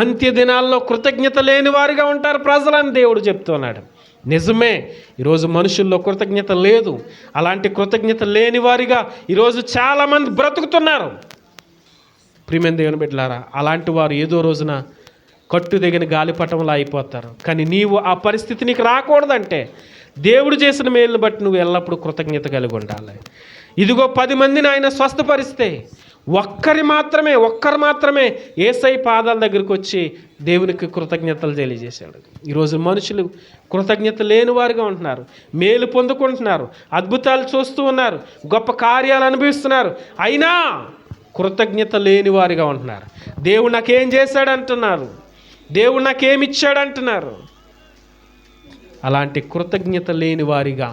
అంత్య దినాల్లో కృతజ్ఞత లేని వారిగా ఉంటారు ప్రజలని దేవుడు చెప్తున్నాడు. నిజమే, ఈరోజు మనుషుల్లో కృతజ్ఞత లేదు. అలాంటి కృతజ్ఞత లేని వారిగా ఈరోజు చాలామంది బ్రతుకుతున్నారు. ప్రియమైన దేవుని బిడ్డలారా, అలాంటి వారు ఏదో రోజున కట్టుదగిన గాలిపటంలా అయిపోతారు. కానీ నీవు ఆ పరిస్థితి నీకు రాకూడదంటే దేవుడు చేసిన మేలును బట్టి నువ్వు ఎల్లప్పుడూ కృతజ్ఞత కలిగి ఉండాలి. ఇదిగో 10 మందిని ఆయన స్వస్థపరిస్తే ఒక్కరు మాత్రమే యేసయ్య పాదాల దగ్గరికి వచ్చి దేవునికి కృతజ్ఞతలు తెలియజేశాడు. ఈరోజు మనుషులు కృతజ్ఞత లేని వారుగా ఉంటున్నారు. మేలు పొందుకుంటున్నారు, అద్భుతాలు చూస్తూ ఉన్నారు, గొప్ప కార్యాలు అనుభవిస్తున్నారు, అయినా కృతజ్ఞత లేని వారిగా ఉంటున్నారు. దేవుడు నాకేం చేశాడంటున్నారు, దేవుడు నాకేమి ఇచ్చాడంటున్నారు. అలాంటి కృతజ్ఞత లేని వారిగా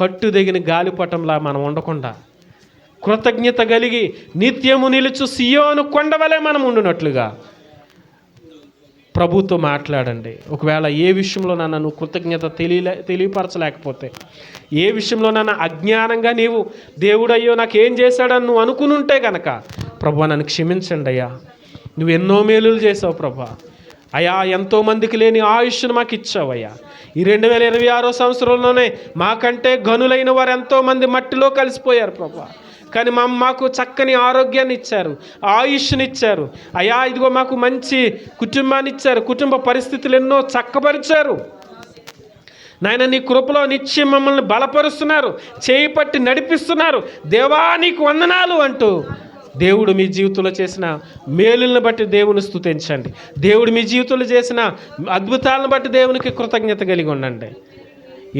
కట్టుదగిన గాలిపటంలా మనం ఉండకుండా కృతజ్ఞత కలిగి నిత్యము నిలుచు సియోను కొండవలే మనం ఉండునట్లుగా ప్రభుతో మాట్లాడండి. ఒకవేళ ఏ విషయంలో నువ్వు కృతజ్ఞత తెలియపరచలేకపోతే, ఏ విషయంలో అజ్ఞానంగా నీవు దేవుడు అయ్యో నాకేం చేశాడని నువ్వు అనుకుని ఉంటే కనుక, ప్రభా నన్ను క్షమించండి అయ్యా, నువ్వు ఎన్నో మేలులు చేసావు ప్రభా, అయ్యా ఎంతోమందికి లేని ఆయుష్ను మాకు ఇచ్చావయ్యా, ఈ 2026 సంవత్సరంలోనే మాకంటే గనులైన వారు ఎంతోమంది మట్టిలో కలిసిపోయారు ప్రభా, కానీ మాకు చక్కని ఆరోగ్యాన్ని ఇచ్చారు, ఆయుష్ని ఇచ్చారు అయ్యా, ఇదిగో మాకు మంచి కుటుంబాన్ని ఇచ్చారు, కుటుంబ పరిస్థితులు ఎన్నో చక్కపరిచారు. నాయన నీ కృపలో నిత్యం మమ్మల్ని బలపరుస్తున్నారు, చేయి పట్టి నడిపిస్తున్నారు. దేవా నీకు వందనాలు అంటూ దేవుడు మీ జీవితంలో చేసిన మేలులను బట్టి దేవుని స్తుతించండి. దేవుడు మీ జీవితంలో చేసిన అద్భుతాలను బట్టి దేవునికి కృతజ్ఞత కలిగి ఉండండి.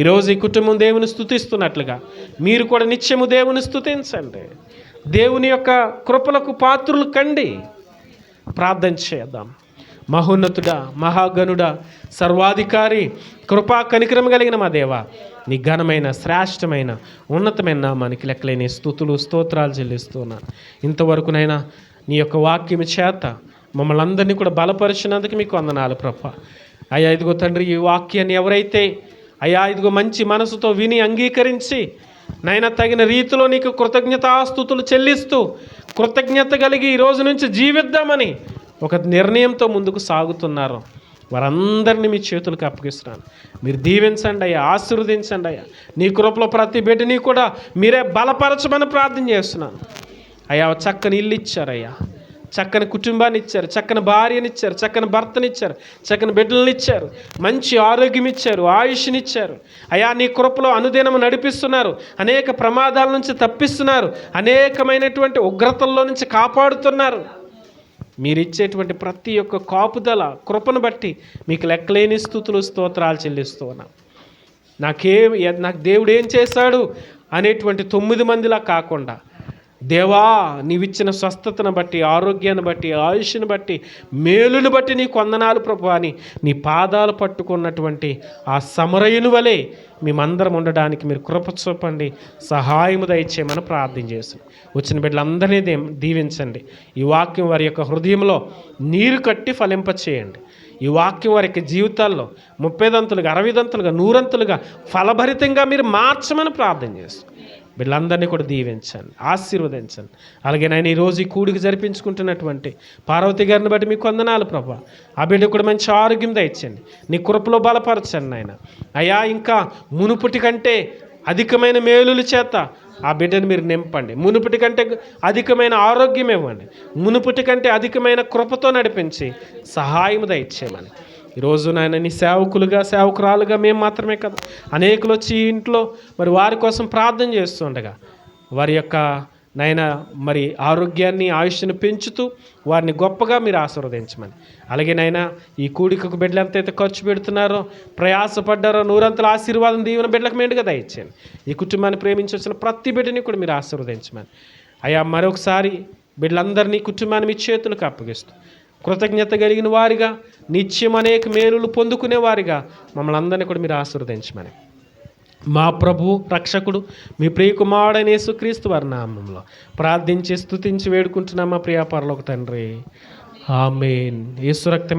ఈరోజు ఈ కుటుంబం దేవుని స్తుతిస్తున్నట్లుగా మీరు కూడా నిత్యము దేవుని స్తుతించండి. దేవుని యొక్క కృపలకు పాత్రులు కండి. ప్రార్థన చేద్దాం. మహోన్నతుడా, మహాగణుడా, సర్వాధికారి, కృపా కనికరం కలిగిన మా దేవా, నీ ఘనమైన, శ్రేష్టమైన, ఉన్నతమైన నామానికి లెక్కలేని స్తుతులు స్తోత్రాలు చెల్లిస్తున్నాను. ఇంతవరకునైనా నీ యొక్క వాక్యం చేత మమ్మల్ని అందరినీ కూడా బలపరిచినందుకు మీకు వందనాలు ప్రభా. అయ్యా ఇదిగో తండ్రి, ఈ వాక్యాన్ని ఎవరైతే అయ్యా ఇదిగో మంచి మనసుతో విని అంగీకరించి నైనా తగిన రీతిలో నీకు కృతజ్ఞతాస్తుతులు చెల్లిస్తూ కృతజ్ఞత కలిగి ఈ రోజు నుంచి జీవిద్దామని ఒక నిర్ణయంతో ముందుకు సాగుతున్నారు, వారందరినీ మీ చేతులకు అప్పగిస్తున్నాను. మీరు దీవించండి అయ్యా, ఆశీర్వదించండి అయ్యా. నీ కృపలో ప్రతి బిడ్డని కూడా మీరే బలపరచమని ప్రార్థన చేస్తున్నాను అయ్యా. చక్కని ఇల్లు ఇచ్చారయ్యా, చక్కని కుటుంబాన్ని ఇచ్చారు, చక్కని భార్యనిచ్చారు, చక్కని భర్తనిచ్చారు, చక్కని బిడ్డలను ఇచ్చారు, మంచి ఆరోగ్యం ఇచ్చారు, ఆయుష్నిచ్చారు అయ్యా. నీ కృపలో అనుదినము నడిపిస్తున్నారు, అనేక ప్రమాదాల నుంచి తప్పిస్తున్నారు, అనేకమైనటువంటి ఉగ్రతల్లో నుంచి కాపాడుతున్నారు. మీరు ఇచ్చేటువంటి ప్రతి ఒక్క కాపుదల కృపను బట్టి మీకు లెక్కలేని స్తుతులు స్తోత్రాలు చెల్లిస్తూ ఉన్నాం. నాకు దేవుడు ఏం చేశాడు అనేటువంటి 9 మందిలా కాకుండా, దేవా నీవిచ్చిన స్వస్థతను బట్టి, ఆరోగ్యాన్ని బట్టి, ఆయుష్ని బట్టి, మేలును బట్టి నీకు వందనాలు ప్రభు అని నీ పాదాలు పట్టుకున్నటువంటి ఆ సమరయుని వలె మేమందరం ఉండడానికి మీరు కృప చూపండి, సహాయము దయచేయమని ప్రార్థన చేస్తున్నాం. వచ్చిన బిడ్డలందరినీ దీవించండి. ఈ వాక్యం వారి యొక్క హృదయంలో నీరు కట్టి ఫలింపచేయండి. ఈ వాక్యం వారి యొక్క జీవితాల్లో 30 60 100 ఫలభరితంగా మీరు మార్చమని ప్రార్థన చేస్తాం. వీళ్ళందరినీ కూడా దీవించండి, ఆశీర్వదించండి. అలాగే నాయన ఈరోజు ఈ కూడికి జరిపించుకుంటున్నటువంటి పార్వతి గారిని బట్టి మీకు వందనాలు ప్రభా. ఆ బిడ్డ కూడా మంచి ఆరోగ్యం దయచండి, నీ కృపలో బలపరచండి నాయన. అయ్యా ఇంకా మునుపటి కంటే అధికమైన మేలుల చేత ఆ బిడ్డను మీరు నింపండి. మునుపటి కంటే అధికమైన ఆరోగ్యం ఇవ్వండి. మునుపటి కంటే అధికమైన కృపతో నడిపించి సహాయం దయచేయమని ఈరోజు నాయన నీ సేవకులుగా, సేవకురాలుగా మేము మాత్రమే కదా, అనేకులు వచ్చి ఇంట్లో మరి వారి కోసం ప్రార్థన చేస్తుండగా వారి యొక్క నాయన మరి ఆరోగ్యాన్ని, ఆయుష్ని పెంచుతూ వారిని గొప్పగా మీరు ఆశీర్వదించమని. అలాగే నాయన ఈ కూడికకు బిడ్డలు ఎంతైతే ఖర్చు పెడుతున్నారో, ప్రయాసపడ్డారో, 100 ఆశీర్వాదం దీవెన బిడ్డలకు మెండుగా దయచేయండి. ఈ కుటుంబాన్ని ప్రేమించి వచ్చిన ప్రతి బిడ్డని కూడా మీరు ఆశీర్వదించమని అయ్యా. మరొకసారి బిడ్డలందరినీ, కుటుంబాన్ని మీ చేతులకు అప్పగిస్తూ కృతజ్ఞత కలిగిన వారిగా, నిత్యం అనేక మేలులు పొందుకునే వారిగా మమ్మల్ని అందరినీ కూడా మీరు ఆశీర్వదించమని మా ప్రభు రక్షకుడు మీ ప్రియకుమారుడైన యేసుక్రీస్తు వారి నామములో ప్రార్థించి స్తుతించి వేడుకుంటున్నాం మా ప్రియ పరలోక తండ్రి. ఆమేన్. యేసు రక్తం